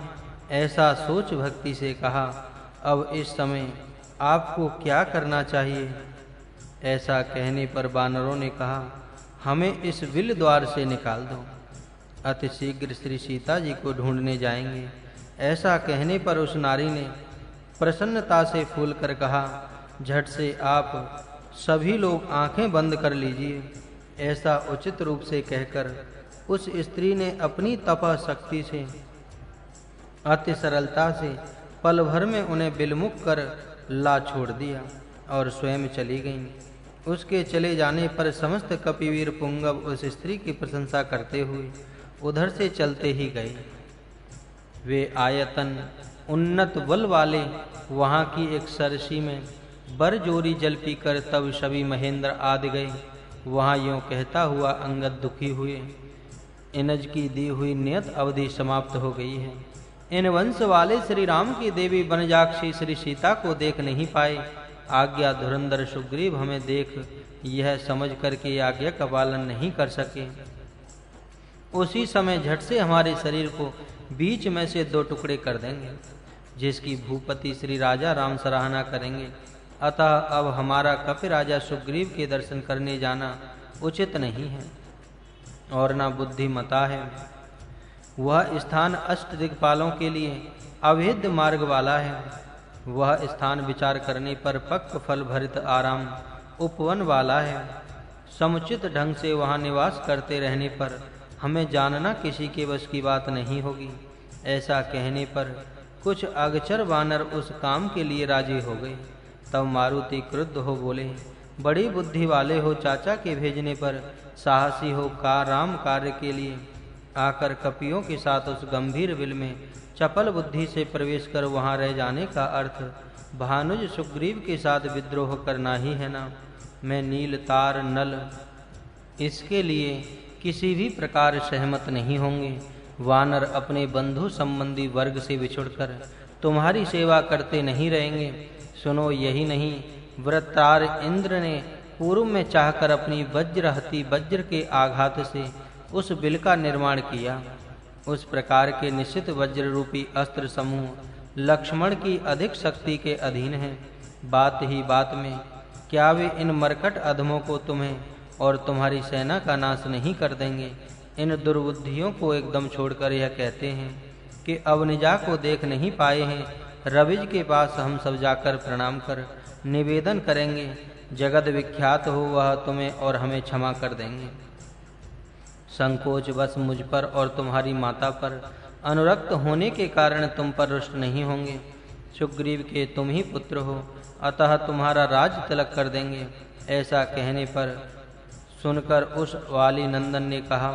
ऐसा सोच भक्ति से कहा, अब इस समय आपको क्या करना चाहिए? ऐसा कहने पर वानरों ने कहा, हमें इस विल द्वार से निकाल दो, अति शीघ्र श्री सीता जी को ढूंढने जाएंगे। ऐसा कहने पर उस नारी ने प्रसन्नता से फूल कर कहा, झट से आप सभी लोग आंखें बंद कर लीजिए। ऐसा उचित रूप से कहकर उस स्त्री ने अपनी तपः शक्ति से अति सरलता से पल भर में उन्हें बिलमुख कर ला छोड़ दिया और स्वयं चली गईं। उसके चले जाने पर समस्त कपिवीर पुंगव उस स्त्री की प्रशंसा करते हुए उधर से चलते ही गए। वे आयतन उन्नत बल वाले वहां की एक सरसी में बरजोरी जल पीकर तब सभी महेंद्र आदि गए। वहां यूं कहता हुआ अंगद दुखी हुए, इनज की दी हुई नियत अवधि समाप्त हो गई है। इन वंश वाले श्री राम की देवी वनजाक्षी श्री सीता को देख नहीं पाए। आज्ञा धुरंधर सुग्रीव हमें देख यह समझ करके आज्ञा का पालन नहीं कर सके। उसी समय झट से हमारे शरीर को बीच में से 2 टुकड़े कर देंगे, जिसकी भूपति श्री राजा राम सराहना करेंगे। अतः अब हमारा कपि राजा सुग्रीव के दर्शन करने जाना उचित नहीं है और ना बुद्धिमता है। वह स्थान अष्टदिक्पालों के लिए अभेद्य मार्ग वाला है। वह स्थान विचार करने पर पक्व फल भरित आराम उपवन वाला है। समुचित ढंग से वहाँ निवास करते रहने पर हमें जानना किसी के वश की बात नहीं होगी। ऐसा कहने पर कुछ अगचर वानर उस काम के लिए राजी हो गए। तब मारुति क्रुद्ध हो बोले, बड़ी बुद्धि वाले हो, चाचा के भेजने पर साहसी हो, राम कार्य के लिए आकर कपियों के साथ उस गंभीर बिल में चपल बुद्धि से प्रवेश कर वहां रह जाने का अर्थ भानुज सुग्रीव के साथ विद्रोह करना ही है ना। मैं नील तार नल इसके लिए किसी भी प्रकार सहमत नहीं होंगे। वानर अपने बंधु संबंधी वर्ग से बिछुड़कर तुम्हारी सेवा करते नहीं रहेंगे। सुनो, यही नहीं, वृत्रार इंद्र ने पूर्व में चाहकर अपनी वज्रहति वज्र के आघात से उस बिल का निर्माण किया। उस प्रकार के निश्चित वज्र रूपी अस्त्र समूह लक्ष्मण की अधिक शक्ति के अधीन है। बात ही बात में क्या वे इन मरकट अधमों को तुम्हें और तुम्हारी सेना का नाश नहीं कर देंगे? इन दुर्बुद्धियों को एकदम छोड़कर यह कहते हैं कि अवनिजा को देख नहीं पाए हैं। रविज के पास हम सब जाकर प्रणाम कर निवेदन करेंगे। जगत विख्यात हो वह तुम्हें और हमें क्षमा कर देंगे। संकोच बस मुझ पर और तुम्हारी माता पर अनुरक्त होने के कारण तुम पर रुष्ट नहीं होंगे। सुग्रीव के तुम ही पुत्र हो, अतः तुम्हारा राज तिलक कर देंगे। ऐसा कहने पर सुनकर उस वाली नंदन ने कहा,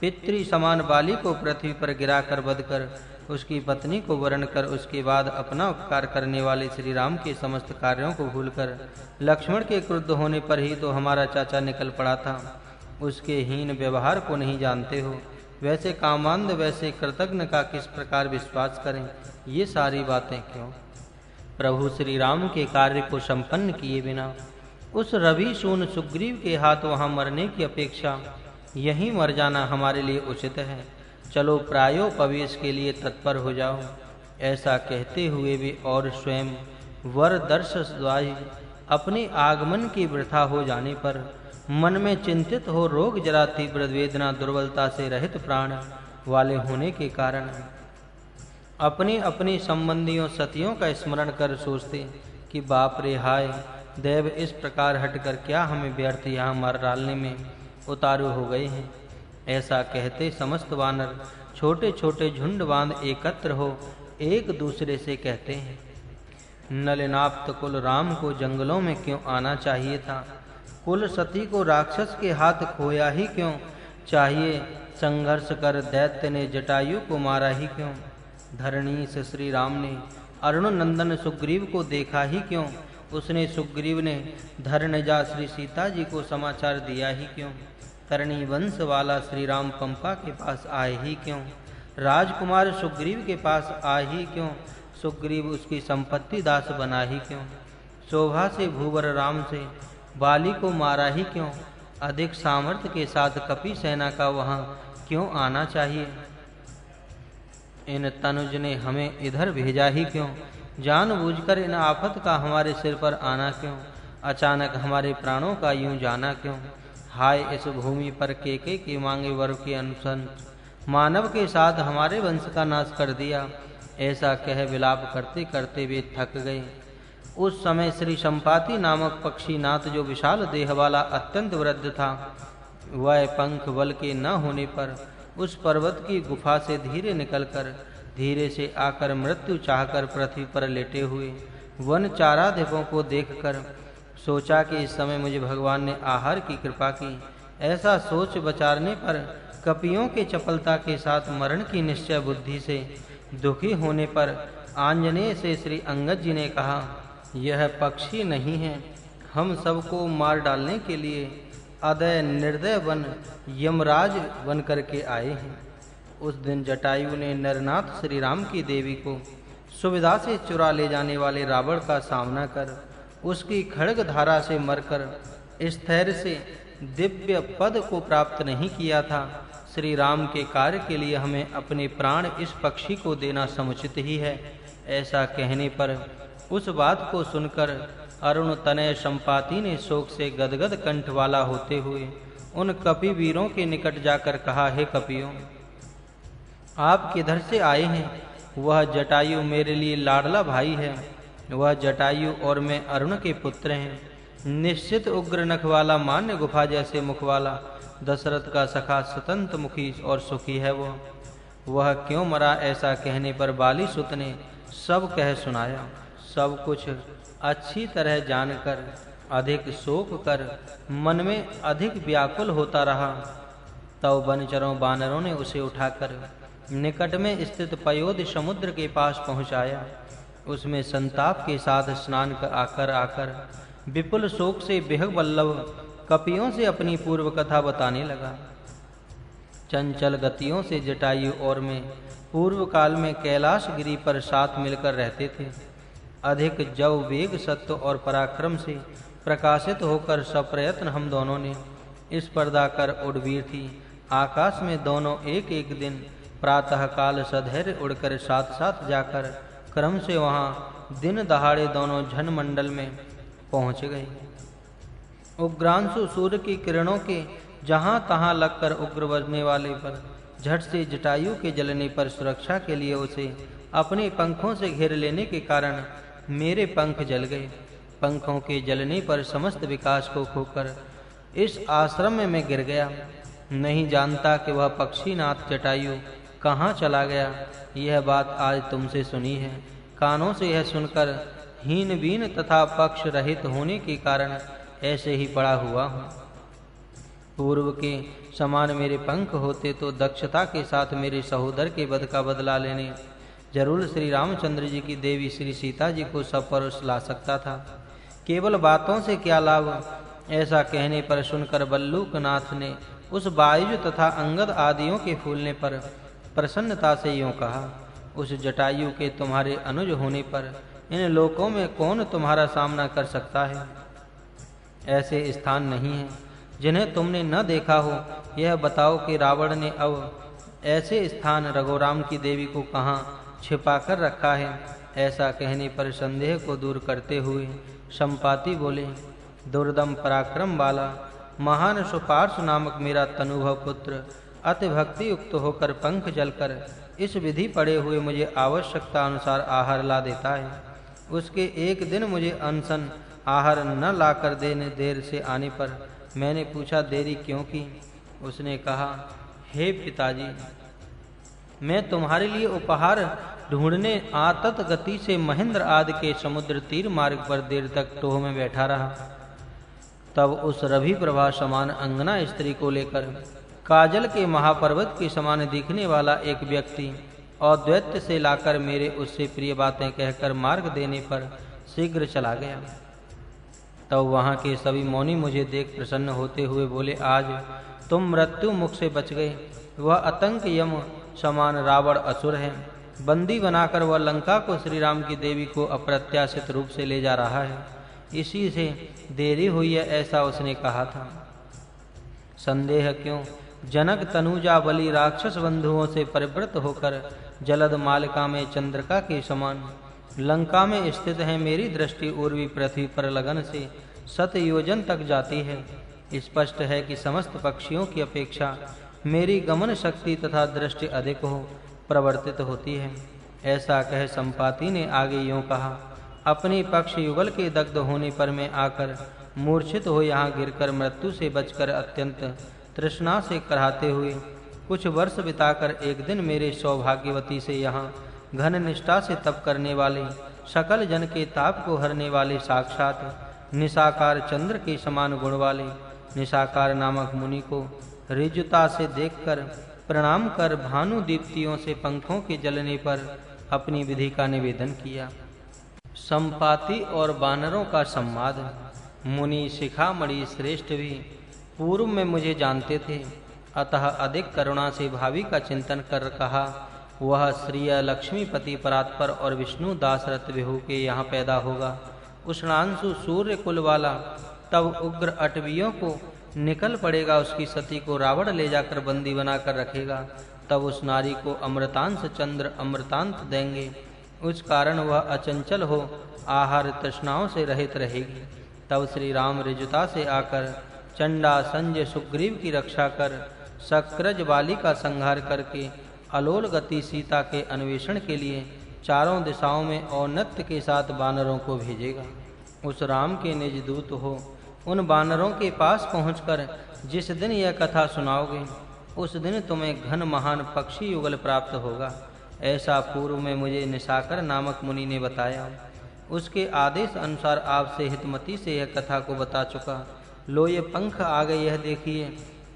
पितृ समान बाली को पृथ्वी पर गिराकर वध कर उसकी पत्नी को वरण कर उसके बाद अपना उपकार करने वाले श्री राम के समस्त कार्यों को भूलकर लक्ष्मण के क्रुद्ध होने पर ही तो हमारा चाचा निकल पड़ा था। उसके हीन व्यवहार को नहीं जानते हो। वैसे कामांध वैसे कृतज्ञ का किस प्रकार विश्वास करें? ये सारी बातें क्यों? प्रभु श्री राम के कार्य को संपन्न किए बिना उस रवि सून सुग्रीव के हाथ वहां मरने की अपेक्षा यहीं मर जाना हमारे लिए उचित है। चलो प्रायोपवेश के लिए तत्पर हो जाओ। ऐसा कहते हुए भी और स्वयं वर दर्शद्वाई अपने आगमन की वृथा हो जाने पर मन में चिंतित हो रोग जरा तीव्र वेदना दुर्बलता से रहित प्राण वाले होने के कारण अपने अपने संबंधियों सतियों का स्मरण कर सोचते कि बाप रे हाय, देव इस प्रकार हटकर क्या हमें व्यर्थ यहाँ मार डालने में उतारू हो गए हैं। ऐसा कहते समस्त वानर छोटे छोटे झुंड बांध एकत्र हो एक दूसरे से कहते हैं, नलिनाप्त कुल राम को जंगलों में क्यों आना चाहिए था? कुल सती को राक्षस के हाथ खोया ही क्यों चाहिए? संघर्ष कर दैत्य ने जटायु को मारा ही क्यों? धरणी से श्री राम ने अरुण नंदन सुग्रीव को देखा ही क्यों? उसने सुग्रीव ने धरणजा श्री सीता जी को समाचार दिया ही क्यों? तरणी वंश वाला श्री राम पंपा के पास आए ही क्यों? राजकुमार सुग्रीव के पास आए ही क्यों? सुग्रीव उसकी संपत्ति दास बना ही क्यों? शोभा से भूवर राम से बाली को मारा ही क्यों? अधिक सामर्थ्य के साथ कपि सेना का वहां क्यों आना चाहिए? इन तनुज ने हमें इधर भेजा ही क्यों? जानबूझकर इन आफत का हमारे सिर पर आना क्यों? अचानक हमारे प्राणों का यूं जाना क्यों? हाय, इस भूमि पर केके की मांगे वर के अनुसार मानव के साथ हमारे वंश का नाश कर दिया। ऐसा कह विलाप करते करते वे थक गए। उस समय श्री संपाति नामक पक्षीनाथ जो विशाल देह वाला अत्यंत वृद्ध था, वह पंख बल के न होने पर उस पर्वत की गुफा से धीरे निकलकर धीरे से आकर मृत्यु चाहकर पृथ्वी पर लेटे हुए वन चाराधिपों को देखकर सोचा कि इस समय मुझे भगवान ने आहार की कृपा की। ऐसा सोच विचारने पर कपियों के चपलता के साथ मरण की निश्चय बुद्धि से दुखी होने पर आंजनेय से श्री अंगद जी ने कहा, यह पक्षी नहीं है, हम सबको मार डालने के लिए अदय निर्दय बन यमराज बन करके आए हैं। उस दिन जटायु ने नरनाथ श्री राम की देवी को सुविधा से चुरा ले जाने वाले रावण का सामना कर उसकी खड्ग धारा से मरकर स्थैर्य से दिव्य पद को प्राप्त नहीं किया था। श्री राम के कार्य के लिए हमें अपने प्राण इस पक्षी को देना समुचित ही है। ऐसा कहने पर उस बात को सुनकर अरुण तनय संपाति ने शोक से गदगद कंठ वाला होते हुए उन कपि वीरों के निकट जाकर कहा, हे कपियों, आप किधर से आए हैं? वह जटायु मेरे लिए लाडला भाई है। वह जटायु और मैं अरुण के पुत्र हैं। निश्चित उग्र नख वाला, मान्य गुफा जैसे मुख वाला, दशरथ का सखा, स्वतंत्र मुखी और सुखी है वह क्यों मरा? ऐसा कहने पर बाली सुत ने सब कह सुनाया। सब कुछ अच्छी तरह जानकर अधिक शोक कर मन में अधिक व्याकुल होता रहा। तब वनचरों बानरों ने उसे उठाकर निकट में स्थित पयोद समुद्र के पास पहुंचाया। उसमें संताप के साथ स्नान कर आकर विपुल शोक से बेहवल्लभ कपियों से अपनी पूर्व कथा बताने लगा। चंचल गतियों से जटायु और मैं पूर्व काल में कैलाश गिरी पर साथ मिलकर रहते थे। अधिक जव वेग सत्व और पराक्रम से प्रकाशित होकर सप्रयत्न हम दोनों ने स्पर्धा कर उड़वीर थी। आकाश में दोनों एक एक दिन प्रातः काल सधैर्य उड़कर साथ साथ जाकर क्रम से वहां दिन दहाड़े दोनों झन मंडल में पहुंच गए। उग्रांशु सूर्य की किरणों के जहां तहां लगकर उग्र बजने वाले पर झट से जटायु के जलने पर सुरक्षा के लिए उसे अपने पंखों से घेर लेने के कारण मेरे पंख जल गए। पंखों के जलने पर समस्त विकास को खोकर इस आश्रम में मैं गिर गया। नहीं जानता कि वह पक्षीनाथ जटायु कहाँ चला गया। यह बात आज तुमसे सुनी है। कानों से यह सुनकर हीन बीन तथा पक्ष रहित होने के कारण ऐसे ही पड़ा हुआ हूँ। पूर्व के समान मेरे पंख होते तो दक्षता के साथ मेरे सहोदर के वध का बदला लेने जरूर श्री रामचंद्र जी की देवी श्री सीता जी को सपरोस ला सकता था। केवल बातों से क्या लाभ? ऐसा कहने पर सुनकर बल्लूकनाथ ने उस वायु तथा अंगद आदियों के फूलने पर प्रसन्नता से यूं कहा, उस जटायु के तुम्हारे अनुज होने पर इन लोकों में कौन तुम्हारा सामना कर सकता है? ऐसे स्थान नहीं है जिन्हें तुमने न देखा हो। यह बताओ कि रावण ने अब ऐसे स्थान रघुराम की देवी को कहाँ छिपा कर रखा है? ऐसा कहने पर संदेह को दूर करते हुए संपाति बोले, दुर्दम पराक्रम वाला महान सुपार्श नामक मेरा तनुभव पुत्र अति भक्ति युक्त होकर पंख जलकर इस विधि पड़े हुए मुझे आवश्यकता अनुसार आहार ला देता है। उसके एक दिन मुझे अनशन आहार न लाकर देने देर से आने पर मैंने पूछा, देरी क्यों की? उसने कहा, हे पिताजी, मैं तुम्हारे लिए उपहार ढूंढने आतत गति से महेंद्र आदि के समुद्र तीर मार्ग पर देर तक टोह में बैठा रहा। तब उस रवि प्रभा समान अंगना स्त्री को लेकर काजल के महापर्वत के समान दिखने वाला एक व्यक्ति औद्वैत्य से लाकर मेरे उससे प्रिय बातें कहकर मार्ग देने पर शीघ्र चला गया। तब वहां के सभी मौनी मुझे देख प्रसन्न होते हुए बोले, आज तुम मृत्यु मुख से बच गए। वह आतंक यम समान रावण असुर है। बंदी बनाकर वह लंका को श्री राम की देवी को अप्रत्याशित रूप से ले जा रहा है। इसी से देरी हुई है, ऐसा उसने कहा था। संदेह क्यों? जनक तनुजा बलि राक्षस बंधुओं से परिवृत होकर जलद मालिका में चंद्रिका के समान लंका में स्थित है। मेरी दृष्टि उर्वी पृथ्वी पर लगन से 7 योजन तक जाती है। स्पष्ट है कि समस्त पक्षियों की अपेक्षा मेरी गमन शक्ति तथा दृष्टि अधिक प्रवर्तित होती है। ऐसा कह संपाति ने आगे यूं कहा, अपने पक्ष युगल के दग्ध होने पर मैं आकर मूर्छित हो यहाँ गिरकर मृत्यु से बचकर अत्यंत तृष्णा से कराहते हुए कुछ वर्ष बिताकर एक दिन मेरे सौभाग्यवती से यहाँ घन निष्ठा से तप करने वाले सकल जन के ताप को हरने वाले साक्षात निशाकार चंद्र के समान गुण वाले निशाकार नामक मुनि को ऋजुता से देखकर प्रणाम कर भानु दीप्तियों से पंखों के जलने पर अपनी विधि का निवेदन किया। संपाति और बानरों का संवाद। मुनि शिखामणि श्रेष्ठ भी पूर्व में मुझे जानते थे, अतः अधिक करुणा से भावी का चिंतन कर कहा, वह श्रीय लक्ष्मीपति परात्पर और विष्णु दासरथ विभु के यहाँ पैदा होगा। उष्णांशु सूर्य कुल वाला तब उग्र अटवियों को निकल पड़ेगा, उसकी सती को रावण ले जाकर बंदी बनाकर रखेगा। तब उस नारी को अमृतांश चंद्र अमृतांत देंगे, उस कारण वह अचंचल हो आहार तृष्णाओं से रहित रहेगी। तब श्री राम ऋजुता से आकर चंडा संजय सुग्रीव की रक्षा कर सक्रज वाली का संहार करके अलोल गति सीता के अन्वेषण के लिए चारों दिशाओं में औन्नत्य के साथ वानरों को भेजेगा। उस राम के निज दूत हो उन वानरों के पास पहुंचकर जिस दिन यह कथा सुनाओगे, उस दिन तुम्हें घन महान पक्षी युगल प्राप्त होगा। ऐसा पूर्व में मुझे निशाकर नामक मुनि ने बताया। उसके आदेश अनुसार आपसे हितमती से यह कथा को बता चुका। लो ये पंख आ गए, यह देखिए,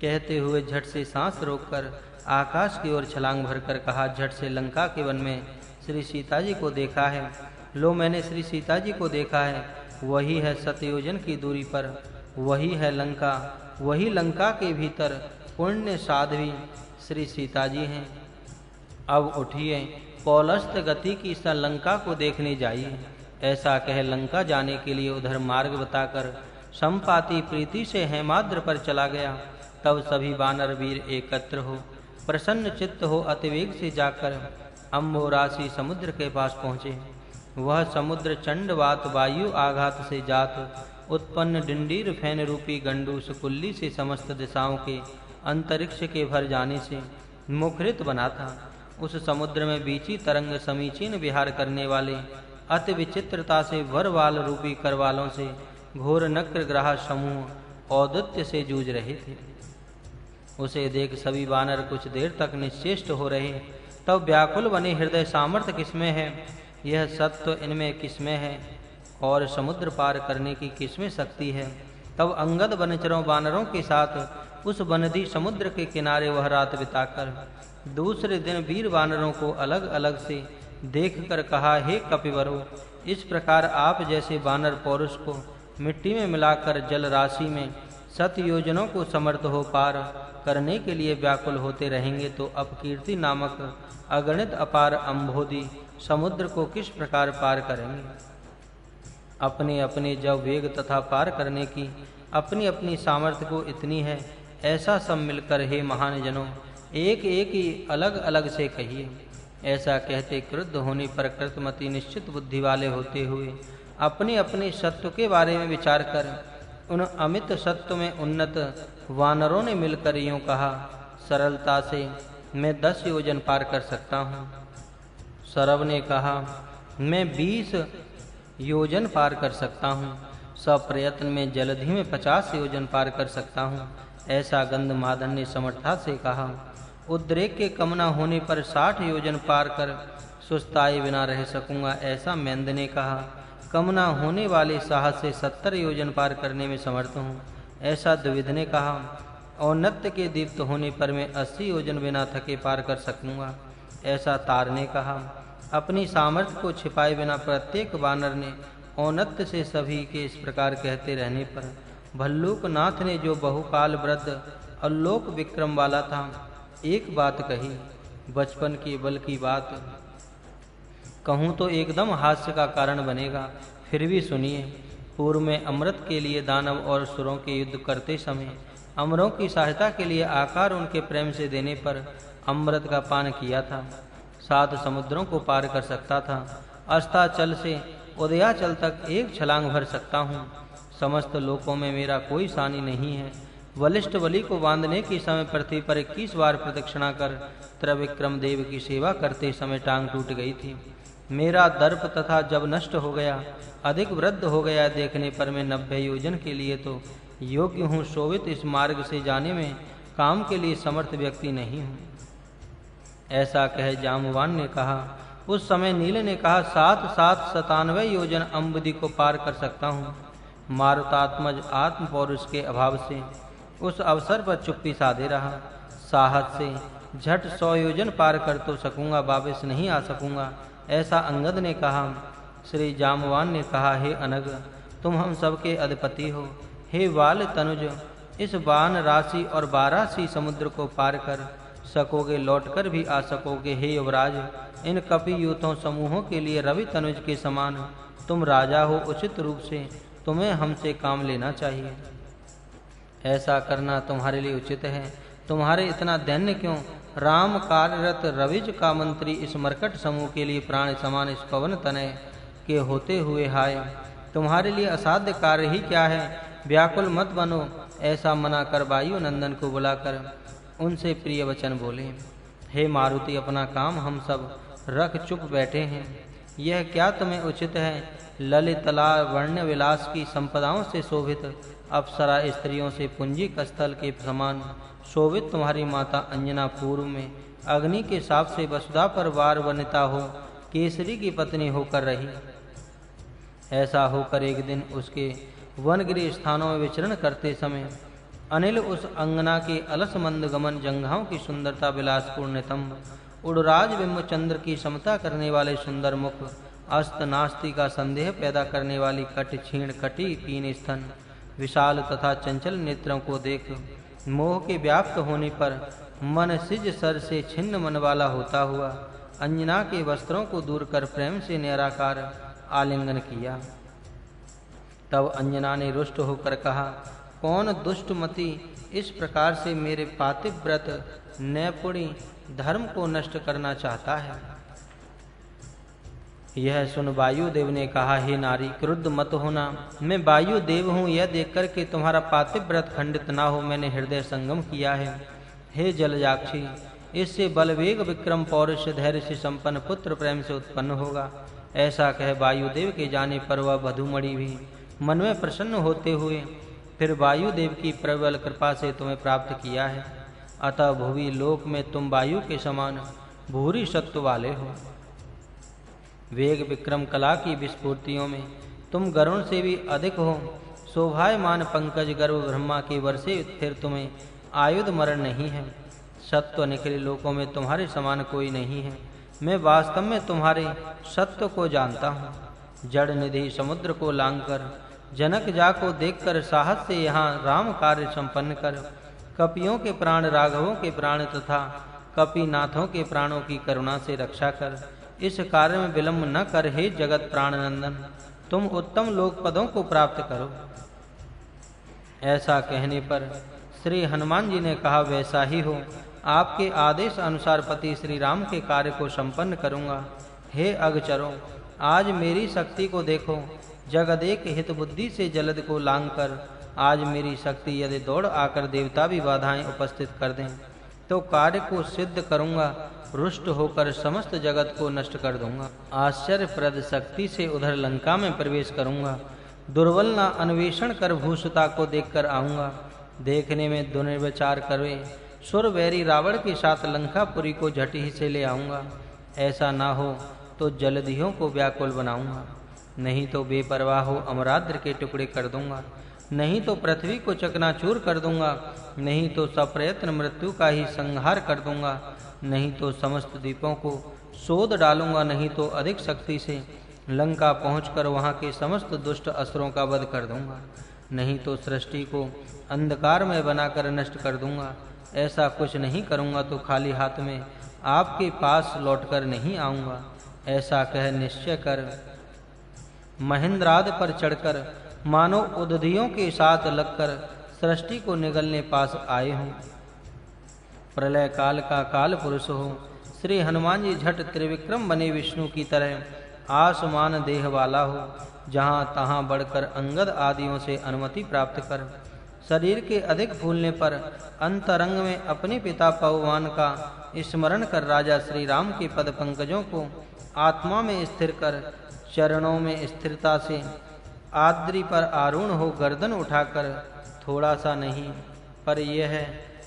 कहते हुए झट से सांस रोककर आकाश की ओर छलांग भरकर कहा, झट से लंका के वन में श्री सीता जी को देखा है। लो मैंने श्री सीता जी को देखा है, वही है सतयोजन की दूरी पर, वही है लंका, वही लंका के भीतर पुण्य साध्वी श्री सीता जी हैं। अब उठिए, पौलस्त गति की इस लंका को देखने जाइए। ऐसा कह लंका जाने के लिए उधर मार्ग बताकर संपाति प्रीति से हेमाद्र पर चला गया। तब सभी वानर वीर एकत्र हो प्रसन्न चित्त हो अतिवेग से जाकर अम्बोरासी समुद्र के पास पहुँचे। वह समुद्र चंडवात वायु आघात से जात उत्पन्न डिंडीर फैन रूपी गंडूस कुल्ली से समस्त दिशाओं के अंतरिक्ष के भर जाने से मुखरित बना था। उस समुद्र में बीची तरंग समीचीन विहार करने वाले अति विचित्रता से वरवाल रूपी करवालों से घोर नक्र ग्राह समूह औदित्य से जूझ रहे थे। उसे देख सभी वानर कुछ देर तक निश्चेष्ट हो रहे। तब व्याकुल बने हृदय सामर्थ्य किसमें है, यह सत्व इनमें किसमें है, और समुद्र पार करने की किसमें शक्ति है। तब अंगद वनचरों वानरों के साथ उस वनदी समुद्र के किनारे वह रात बिताकर दूसरे दिन वीर वानरों को अलग अलग से देखकर कहा, हे कपिवरो, इस प्रकार आप जैसे वानर पौरुष को मिट्टी में मिलाकर जल राशि में 7 योजनों को समर्थ हो पार करने के लिए व्याकुल होते रहेंगे तो अपकीर्ति नामक अगणित अपार अम्भोदी समुद्र को किस प्रकार पार करेंगे। अपने अपने जब वेग तथा पार करने की अपनी अपनी सामर्थ्य को इतनी है, ऐसा सब मिलकर हे महान जनों एक एक ही अलग अलग से कहिए। ऐसा कहते क्रुद्ध होने पर कृतमति निश्चित बुद्धि वाले होते हुए अपने अपने सत्व के बारे में विचार कर उन अमित सत्व में उन्नत वानरों ने मिलकर यूं कहा, सरलता से मैं 10 योजन पार कर सकता हूँ। सरव ने कहा, मैं 20 योजन पार कर सकता हूँ। सब प्रयत्न में जलधि में 50 योजन पार कर सकता हूँ। ऐसा गंधमादन ने समर्था से कहा। उद्रेक के कम न होने पर 60 योजन पार कर सुस्ताए बिना रह सकूंगा। ऐसा मेंद ने कहा। कम न होने वाले साहस से 70 योजन पार करने में समर्थ हूँ। ऐसा द्विविध ने कहा। औन्नत्य के दीप्त होने पर मैं 80 योजन बिना थके पार कर सकूंगा। ऐसा तार ने कहा। अपनी सामर्थ्य को छिपाए बिना प्रत्येक वानर ने औन्नत्य से सभी के इस प्रकार कहते रहने पर भल्लूकनाथ ने, जो बहुकाल वृद्ध अल्लोक विक्रम वाला था, एक बात कही। बचपन के बल की बात कहूँ तो एकदम हास्य का कारण बनेगा, फिर भी सुनिए। पूर्व में अमृत के लिए दानव और सुरों के युद्ध करते समय अमरों की सहायता के लिए आकार उनके प्रेम से देने पर अमृत का पान किया था। 7 समुद्रों को पार कर सकता था। अस्ताचल से उदयाचल तक एक छलांग भर सकता हूँ। समस्त लोकों में मेरा कोई सानी नहीं है। वलिष्ठ बलि को बांधने के समय पृथ्वी पर 21 बार प्रदक्षिणा कर त्रिविक्रम देव की सेवा करते समय टांग टूट गई थी। मेरा दर्प तथा जब नष्ट हो गया, अधिक वृद्ध हो गया, देखने पर मैं 90 योजन के लिए तो योग्य हूँ। शोभित इस मार्ग से जाने में काम के लिए समर्थ व्यक्ति नहीं हूँ। ऐसा कह जामवान ने कहा। उस समय नील ने कहा, 7 97 योजन अम्बुदी को पार कर सकता हूँ। मारुतात्मज आत्म पौरुष के अभाव से उस अवसर पर चुप्पी साधे रहा। साहस से झट 100 योजन पार कर तो सकूंगा, वापस नहीं आ सकूंगा। ऐसा अंगद ने कहा। श्री जामवान ने कहा, हे अनग, तुम हम सबके अधिपति हो। हे वाल तनुज, इस बाण राशि और 12 समुद्र को पार कर सकोगे, लौटकर भी आ सकोगे। हे युवराज, इन कपि यूथों समूहों के लिए रवि तनुज के समान तुम राजा हो, उचित रूप से तुम्हें हमसे काम लेना चाहिए। ऐसा करना तुम्हारे लिए उचित है। तुम्हारे इतना दैन्य क्यों? राम कार्यरत रविज का मंत्री इस मरकट समूह के लिए प्राण समान इस पवन तनय के होते हुए हाय, तुम्हारे लिए असाध्य कार्य ही क्या है? व्याकुल मत बनो। ऐसा मना कर वायु नंदन को बुलाकर उनसे प्रिय वचन बोले। हे मारुति, अपना काम हम सब रख चुप बैठे हैं। यह क्या तुम्हें उचित है? ललित वर्ण विलास की संपदाओं से शोभित अप्सरा स्त्रियों से पुंजिक स्थल के समान शोभित तुम्हारी माता अंजना पूर्व में अग्नि के शाप से वसुधा पर वार वनिता हो केसरी की पत्नी होकर रही। ऐसा होकर एक दिन उसके वनगिरी स्थानों में विचरण करते समय अनिल उस अंगना के अलस मंद गमन, जंघाओं की सुंदरता, विलासपूर्ण नितंब, उड़राज बिंब चंद्र की समता करने वाले सुंदर मुख, अस्त नास्ति का संदेह पैदा करने वाली कट छीण कटी पीन स्तन, विशाल तथा चंचल नेत्रों को देख मोह के व्याप्त होने पर मन सिज सर से छिन्न मन वाला होता हुआ अंजना के वस्त्रों को दूर कर प्रेम से निराकार आलिंगन किया। तब अंजना ने रुष्ट होकर कहा, कौन दुष्टमती इस प्रकार से मेरे पातिव्रत नैपुणी धर्म को नष्ट करना चाहता है? यह सुन वायुदेव ने कहा, हे नारी, क्रुद्ध मत होना। मैं वायुदेव हूँ। यह देखकर कि तुम्हारा पातिव्रत खंडित ना हो, मैंने हृदय संगम किया है। हे जलजाक्षी, इससे बलवेग विक्रम पौरुष धैर्य से संपन्न पुत्र प्रेम से उत्पन्न होगा। ऐसा कह वायुदेव के जाने पर वह वधूमणि भी मन में प्रसन्न होते हुए फिर वायुदेव की प्रबल कृपा से तुम्हें प्राप्त किया है। अतः भुवि लोक में तुम वायु के समान भूरी सत्व वाले हो। वेग विक्रम कला की विस्फूर्तियों में तुम गरुण से भी अधिक हो। शोभायमान पंकज गर्भ ब्रह्मा के वर्षे फिर तुम्हें आयुध मरण नहीं है। सत्व निखिल लोकों में तुम्हारे समान कोई नहीं है। मैं वास्तव में तुम्हारे सत्व को जानता हूँ। जड़ निधि समुद्र को लांघकर जनक जा को देखकर साहस से यहाँ राम कार्य संपन्न कर कपियों के प्राण, राघवों के प्राण तथा कपिनाथों के प्राणों की करुणा से रक्षा कर। इस कार्य में विलंब न कर। हे जगत प्राणनंदन, तुम उत्तम लोक पदों को प्राप्त करो। ऐसा कहने पर श्री हनुमान जी ने कहा, वैसा ही हो। आपके आदेश अनुसार पति श्री राम के कार्य को संपन्न करूंगा। हे अगचरों, आज मेरी शक्ति को देखो। जगदेक हित बुद्धि से जलद को लांघकर आज मेरी शक्ति यदि दौड़ आकर देवता भी बाधाएं उपस्थित कर दें तो कार्य को सिद्ध करूंगा। रुष्ट होकर समस्त जगत को नष्ट कर दूंगा। आश्चर्यप्रद शक्ति से उधर लंका में प्रवेश करूंगा। दुर्बल ना अन्वेषण कर भूषता को देखकर आऊंगा। देखने में दुर्विचार करे सुरवैरी रावण के साथ लंकापुरी को झटी से ले आऊंगा। ऐसा ना हो तो जलधियों को व्याकुल बनाऊंगा। नहीं तो बेपरवाह हो अमराद्र के टुकड़े कर दूंगा। नहीं तो पृथ्वी को चकनाचूर कर दूंगा। नहीं तो सप्रयत्न मृत्यु का ही संहार कर दूंगा। नहीं तो समस्त द्वीपों को सोध डालूंगा। नहीं तो अधिक शक्ति से लंका पहुंचकर वहां के समस्त दुष्ट असुरों का वध कर दूंगा। नहीं तो सृष्टि को अंधकार में बनाकर नष्ट कर दूंगा। ऐसा कुछ नहीं करूंगा तो खाली हाथ में आपके पास लौटकर नहीं आऊंगा। ऐसा कह निश्चय कर महेंद्राद पर चढ़कर मानो उदधियों के साथ लगकर सृष्टि को निगलने पास आए हों। प्रलय काल का काल पुरुष हो श्री हनुमान जी झट त्रिविक्रम बने विष्णु की तरह आसमान देह वाला हो। जहाँ तहाँ बढ़कर अंगद आदियों से अनुमति प्राप्त कर शरीर के अधिक फूलने पर अंतरंग में अपने पिता पवन का स्मरण कर राजा श्री राम के पद पंकजों को आत्मा में स्थिर कर चरणों में स्थिरता से आद्री पर आरूढ़ हो गर्दन उठाकर थोड़ा सा नहीं पर यह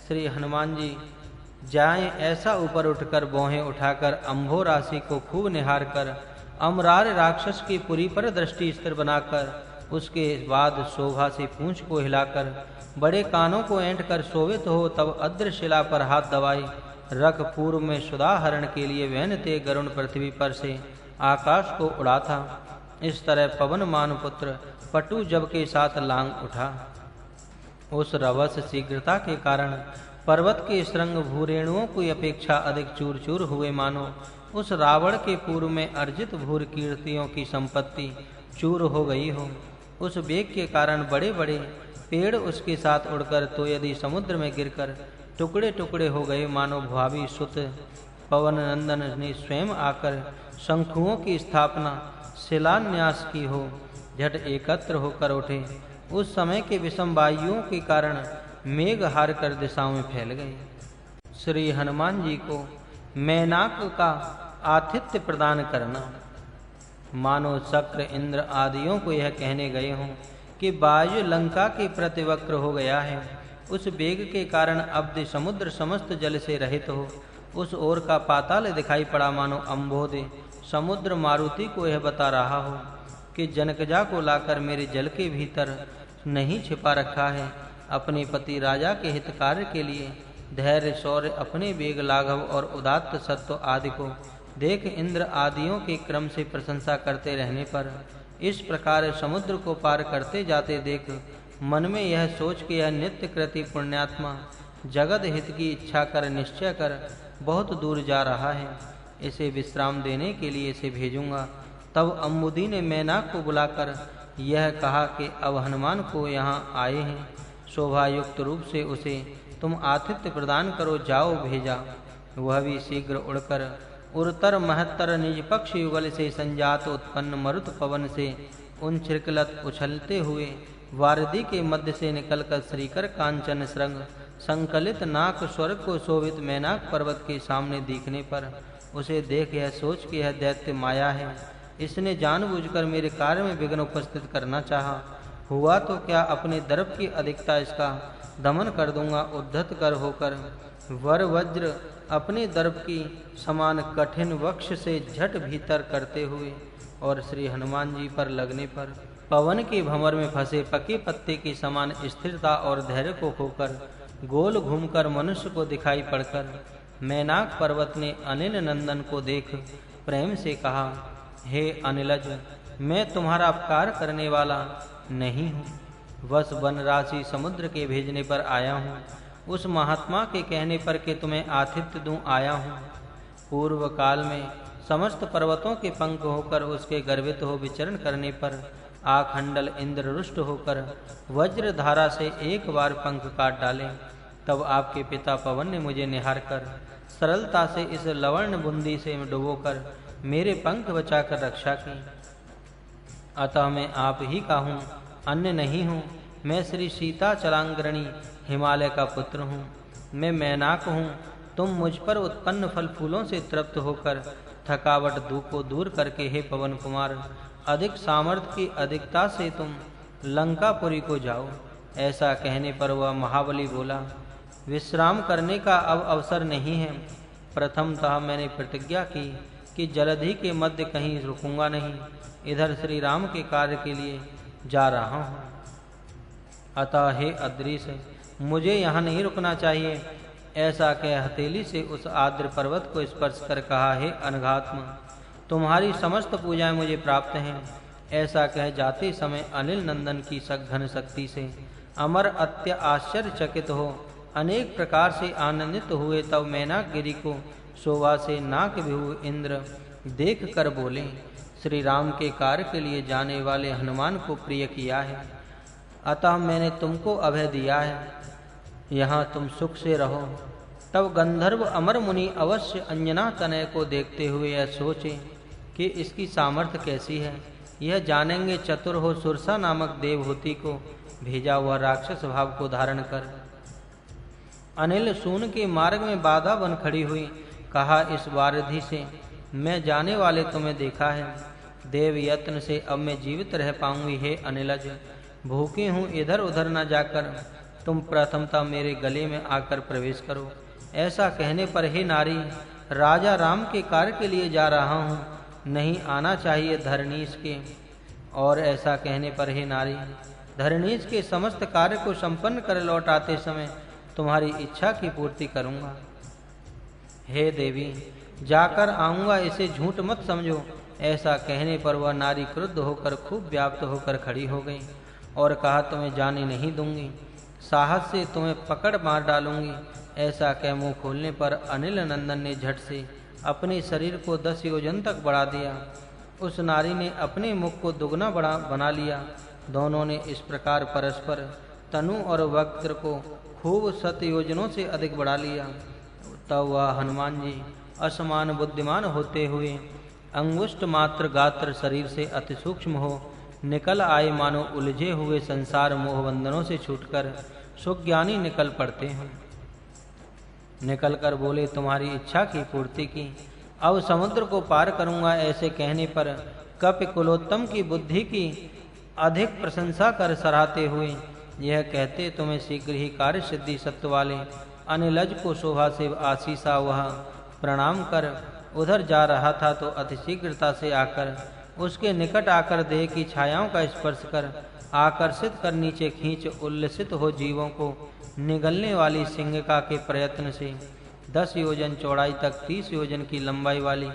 श्री हनुमान जी जाएं ऐसा ऊपर उठकर भौहें उठाकर अम्भो राशि को खूब निहार कर अमरार राक्षस की पुरी पर दृष्टि स्थिर बनाकर उसके बाद शोभा से पूंछ को हिलाकर बड़े कानों को ऐंठ कर शोभित हो तब अद्रशिला पर हाथ दबाई रख पूर्व में सुदाहरण के लिए वहनते गरुण पृथ्वी पर से आकाश को उड़ा था। इस तरह पवन मान पुत्र पटु जब के साथ लांग उठा। उस रवस शीघ्रता के कारण पर्वत के श्रृंग भूरेणुओं की अपेक्षा अधिक चूर-चूर हुए, मानो उस रावण के पूर्व में अर्जित भूर कीर्तियों की संपत्ति चूर हो गई हो। उस वेग के कारण बड़े-बड़े पेड़ उसके साथ उड़कर तो यदि समुद्र में गिरकर टुकड़े-टुकड़े हो गए, मानो भावी सुत पवन नंदन ने स्वयं आकर शंखुओं की स्थापना शिलान्यास की हो, झट एकत्र होकर उठे। उस समय के विषम वायुओं के कारण मेघ हार कर दिशाओं में फैल गए। श्री हनुमान जी को मैनाक का आतिथ्य प्रदान करना, मानो शक्र इंद्र आदियों को यह कहने गए हों कि वायु लंका के प्रतिवक्र हो गया है। उस वेग के कारण अब्ध समुद्र समस्त जल से रहित हो। उस ओर का पाताल दिखाई पड़ा, मानो अम्बोधे समुद्र मारुति को यह बता रहा हो कि जनकजा को लाकर मेरे जल के भीतर नहीं छिपा रखा है। अपने पति राजा के हित कार्य के लिए धैर्य, शौर्य, अपने वेग, लाघव और उदात्त सत्व आदि को देख इंद्र आदियों के क्रम से प्रशंसा करते रहने पर इस प्रकार समुद्र को पार करते जाते देख मन में यह सोच के यह नित्य कृति पुण्यात्मा जगत हित की इच्छा कर निश्चय कर बहुत दूर जा रहा है। इसे विश्राम देने के लिए इसे भेजूंगा। तब अम्बुदी ने मैनाक को बुलाकर यह कहा कि अब हनुमान को यहाँ आए हैं, शोभायुक्त रूप से उसे तुम आतिथ्य प्रदान करो, जाओ भेजा। वह भी शीघ्र उड़कर उरतर महत्तर निज पक्ष युगल से संजात उत्पन्न मरुत पवन से उन छिरकलत उछलते हुए वारदी के मध्य से निकलकर श्रीकर कांचन श्रृंग संकलित नाक स्वर्ग को शोभित मैनाक पर्वत के सामने दिखने पर उसे देख यह सोच कि यह दैत्य माया है, इसने जानबूझकर मेरे कार्य में विघ्न उपस्थित करना चाहा। हुआ तो क्या अपने दर्प की अधिकता इसका दमन कर दूंगा। उद्धत कर होकर वर वज्र अपने दर्प की समान कठिन वक्ष से झट भीतर करते हुए और श्री हनुमान जी पर लगने पर पवन के भंवर में फंसे पके पत्ते के समान स्थिरता और धैर्य को खोकर गोल घूमकर मनुष्य को दिखाई पड़कर मैनाक पर्वत ने अनिल नंदन को देख प्रेम से कहा, हे अनिलज, मैं तुम्हारा अपकार करने वाला नहीं हूँ, बस वन राशि समुद्र के भेजने पर आया हूँ। उस महात्मा के कहने पर कि तुम्हें आतिथ्य दूं आया हूँ। पूर्व काल में समस्त पर्वतों के पंख होकर उसके गर्वित हो विचरण करने पर आखंडल इंद्र रुष्ट होकर वज्र धारा से एक बार पंख काट डाले। तब आपके पिता पवन ने मुझे निहार कर सरलता से इस लवण बुंदी से डुबोकर मेरे पंख बचाकर रक्षा की। अतः मैं आप ही का हूँ, अन्य नहीं हूँ। मैं श्री सीता चलांगरणी हिमालय का पुत्र हूँ। मैं मैनाक हूँ। तुम मुझ पर उत्पन्न फल फूलों से तृप्त होकर थकावट दुख को दूर करके हे पवन कुमार अधिक सामर्थ्य की अधिकता से तुम लंकापुरी को जाओ। ऐसा कहने पर वह महाबली बोला, विश्राम करने का अब अवसर नहीं है। प्रथमतः मैंने प्रतिज्ञा की कि जलधि के मध्य कहीं रुकूंगा नहीं। इधर श्री राम के कार्य के लिए जा रहा हूँ। अतः हे अदृश, मुझे यहाँ नहीं रुकना चाहिए। ऐसा कह हथेली से उस आद्र पर्वत को स्पर्श कर कहा, हे अनघात्म, तुम्हारी समस्त पूजाएं मुझे प्राप्त हैं। ऐसा कह जाते समय अनिल नंदन की सघन शक्ति से अमर अत्य आश्चर्यचकित हो अनेक प्रकार से आनंदित हुए। तब मैनाक गिरी को शोभा से नाक विभु इंद्र देख कर बोले, श्री राम के कार्य के लिए जाने वाले हनुमान को प्रिय किया है, अतः मैंने तुमको अभय दिया है, यहाँ तुम सुख से रहो। तब गंधर्व अमर मुनि अवश्य अंजना तनय को देखते हुए यह सोचे कि इसकी सामर्थ्य कैसी है। यह जानेंगे चतुर हो सुरसा नामक देवहूति को भेजा हुआ राक्षस भाव को धारण कर। अनिल सून के मार्ग में बाधा बन खड़ी हुई। कहा, इस वारधि से मैं जाने वाले तुम्हें देखा है। देव यत्न से अब मैं जीवित रह पाऊंगी। हे अनिलज, भूखी हूँ, इधर उधर न जाकर तुम प्रथमता मेरे गले में आकर प्रवेश करो। ऐसा कहने पर हे नारी, राजा राम के कार्य के लिए जा रहा हूँ, नहीं आना चाहिए धरणीश के। और ऐसा कहने पर हे नारी, धरणीश के समस्त कार्य को संपन्न कर लौट आते समय तुम्हारी इच्छा की पूर्ति करूँगा। हे देवी, जाकर आऊँगा, इसे झूठ मत समझो। ऐसा कहने पर वह नारी क्रुद्ध होकर खूब व्याप्त होकर खड़ी हो गई और कहा, तुम्हें जाने नहीं दूंगी। साहस से तुम्हें पकड़ मार डालूंगी। ऐसा कह मुंह खोलने पर अनिल नंदन ने झट से अपने शरीर को 10 योजन तक बढ़ा दिया। उस नारी ने अपने मुख को दुगना बना लिया। दोनों ने इस प्रकार परस्पर तनु और वक्त्र को खूब 7 योजनों से अधिक बढ़ा लिया। तब वह हनुमान जी असमान बुद्धिमान होते हुए अंगुष्ठ मात्र गात्र शरीर से अति सूक्ष्म हो निकल आए, मानो उलझे हुए संसार मोह बंधनों से छूटकर सुज्ञानी निकल पड़ते हैं। निकल कर बोले, तुम्हारी इच्छा की पूर्ति की, अब समुद्र को पार करूंगा। ऐसे कहने पर कपि कुलोत्तम की बुद्धि की अधिक प्रशंसा कर सराहते हुए यह कहते, तुम्हें शीघ्र ही कार्य सिद्धि सत्व वाले अनिलज को शोभा से आशीषा वह प्रणाम कर उधर जा रहा था, तो अति शीघ्रता से आकर उसके निकट आकर देह की छायाओं का स्पर्श कर आकर्षित कर नीचे खींच उल्लसित हो जीवों को निगलने वाली सिंहिका के प्रयत्न से 10 योजन चौड़ाई तक 30 योजन की लंबाई वाली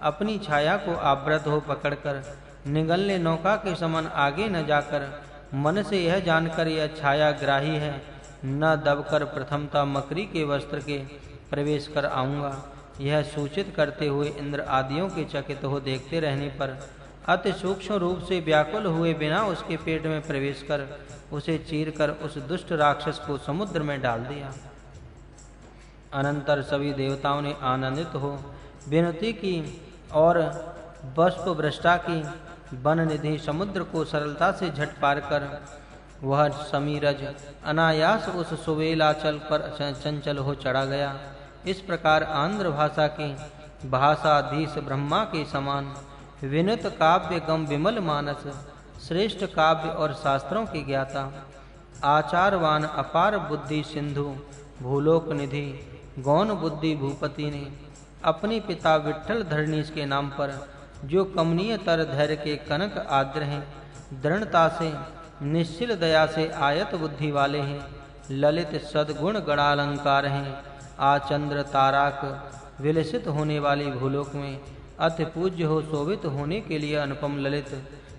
अपनी छाया को आवृत हो पकड़कर निगलने नौका के समान आगे न जाकर मन से यह जानकर यह छाया ग्राही है, न दबकर प्रथमता मकरी के वस्त्र के प्रवेश कर आऊंगा। यह सूचित करते हुए इंद्र आदियों के चकित हो देखते रहने पर अति सूक्ष्म रूप से व्याकुल हुए बिना उसके पेट में प्रवेश कर उसे चीरकर उस दुष्ट राक्षस को समुद्र में डाल दिया। अनंतर सभी देवताओं ने आनंदित हो विनती की और बष्प वृष्टा की। वन निधि समुद्र को सरलता से झट पार कर वह समीरज अनायास उस सुवेलाचल पर चंचल हो चढ़ा गया। इस प्रकार आंध्र भाषा की भाषाधीश ब्रह्मा के समान विनुत काव्य गम विमल मानस श्रेष्ठ काव्य और शास्त्रों की ज्ञाता आचारवान अपार बुद्धि सिंधु भूलोक निधि गौण बुद्धि भूपति ने अपने पिता विट्ठल धरणीश के नाम पर जो कमनीय तर धैर्य के कनक आद्र हैं, दृढ़ता से निश्चल दया से आयत बुद्धि वाले हैं, ललित सद्गुण गणालंकार हैं, आचंद्र ताराक विलसित होने वाली भूलोक में अति पूज्य हो शोभित होने के लिए अनुपम ललित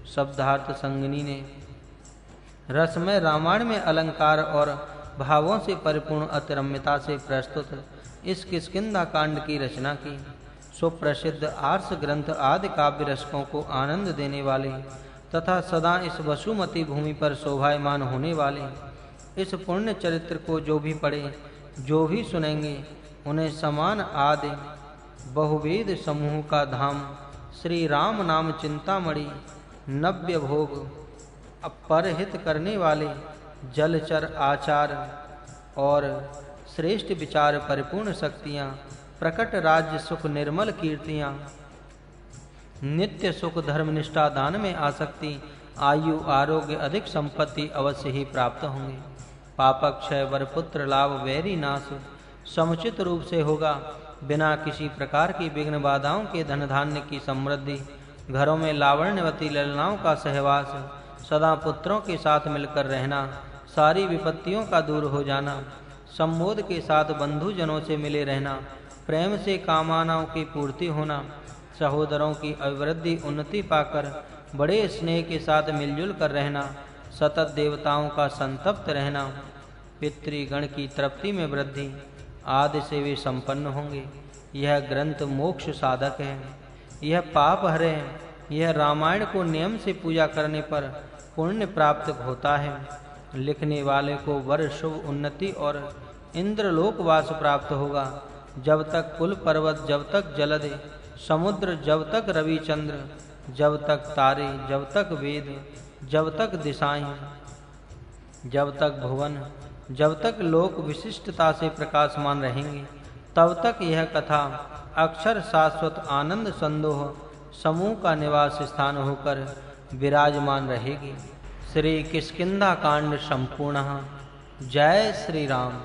शब्दार्थ संगिनी ने रसमय रामायण में अलंकार और भावों से परिपूर्ण अतिरम्यता से प्रस्तुत इस किष्किंधा कांड की रचना की। सुप्रसिद्ध आर्ष ग्रंथ आदि काव्य रसकों को आनंद देने वाले तथा सदा इस वसुमती भूमि पर शोभायमान होने वाले इस पुण्य चरित्र को जो भी पढ़े, जो भी सुनेंगे, उन्हें समान आदि बहुवेद समूह का धाम श्री राम नाम चिंतामणि नव्य भोग अपरहित करने वाले जलचर आचार और श्रेष्ठ विचार परिपूर्ण शक्तियां प्रकट राज्य सुख निर्मल कीर्तियां नित्य सुख धर्म निष्ठा दान में आसक्ति आयु आरोग्य अधिक संपत्ति अवश्य ही प्राप्त होंगे। पापक्षय वर पुत्र लाभ वैरी नाश समुचित रूप से होगा। बिना किसी प्रकार की विघ्न बाधाओं के धन धान्य की समृद्धि, घरों में लावण्यवती ललनाओं का सहवास, सदा पुत्रों के साथ मिलकर रहना, सारी विपत्तियों का दूर हो जाना, सम्मोद के साथ बंधुजनों से मिले रहना, प्रेम से कामनाओं की पूर्ति होना, सहोदरों की अभिवृद्धि उन्नति पाकर बड़े स्नेह के साथ मिलजुल कर रहना, सतत देवताओं का संतप्त रहना, पितृगण की तृप्ति में वृद्धि आदि से वे संपन्न होंगे। यह ग्रंथ मोक्ष साधक है, यह पाप हरे है। यह रामायण को नियम से पूजा करने पर पुण्य प्राप्त होता है। लिखने वाले को वर शुभ उन्नति और इंद्रलोक वास प्राप्त होगा। जब तक कुल पर्वत, जब तक जलद समुद्र, जब तक रवि चंद्र, जब तक तारे, जब तक वेद, जब तक दिशाएं, जब तक भुवन, जब तक लोक विशिष्टता से प्रकाशमान रहेंगे, तब तक यह कथा अक्षर शाश्वत आनंद संदोह समूह का निवास स्थान होकर विराजमान रहेगी। श्री किष्किंधा कांड संपूर्णः। जय श्री राम।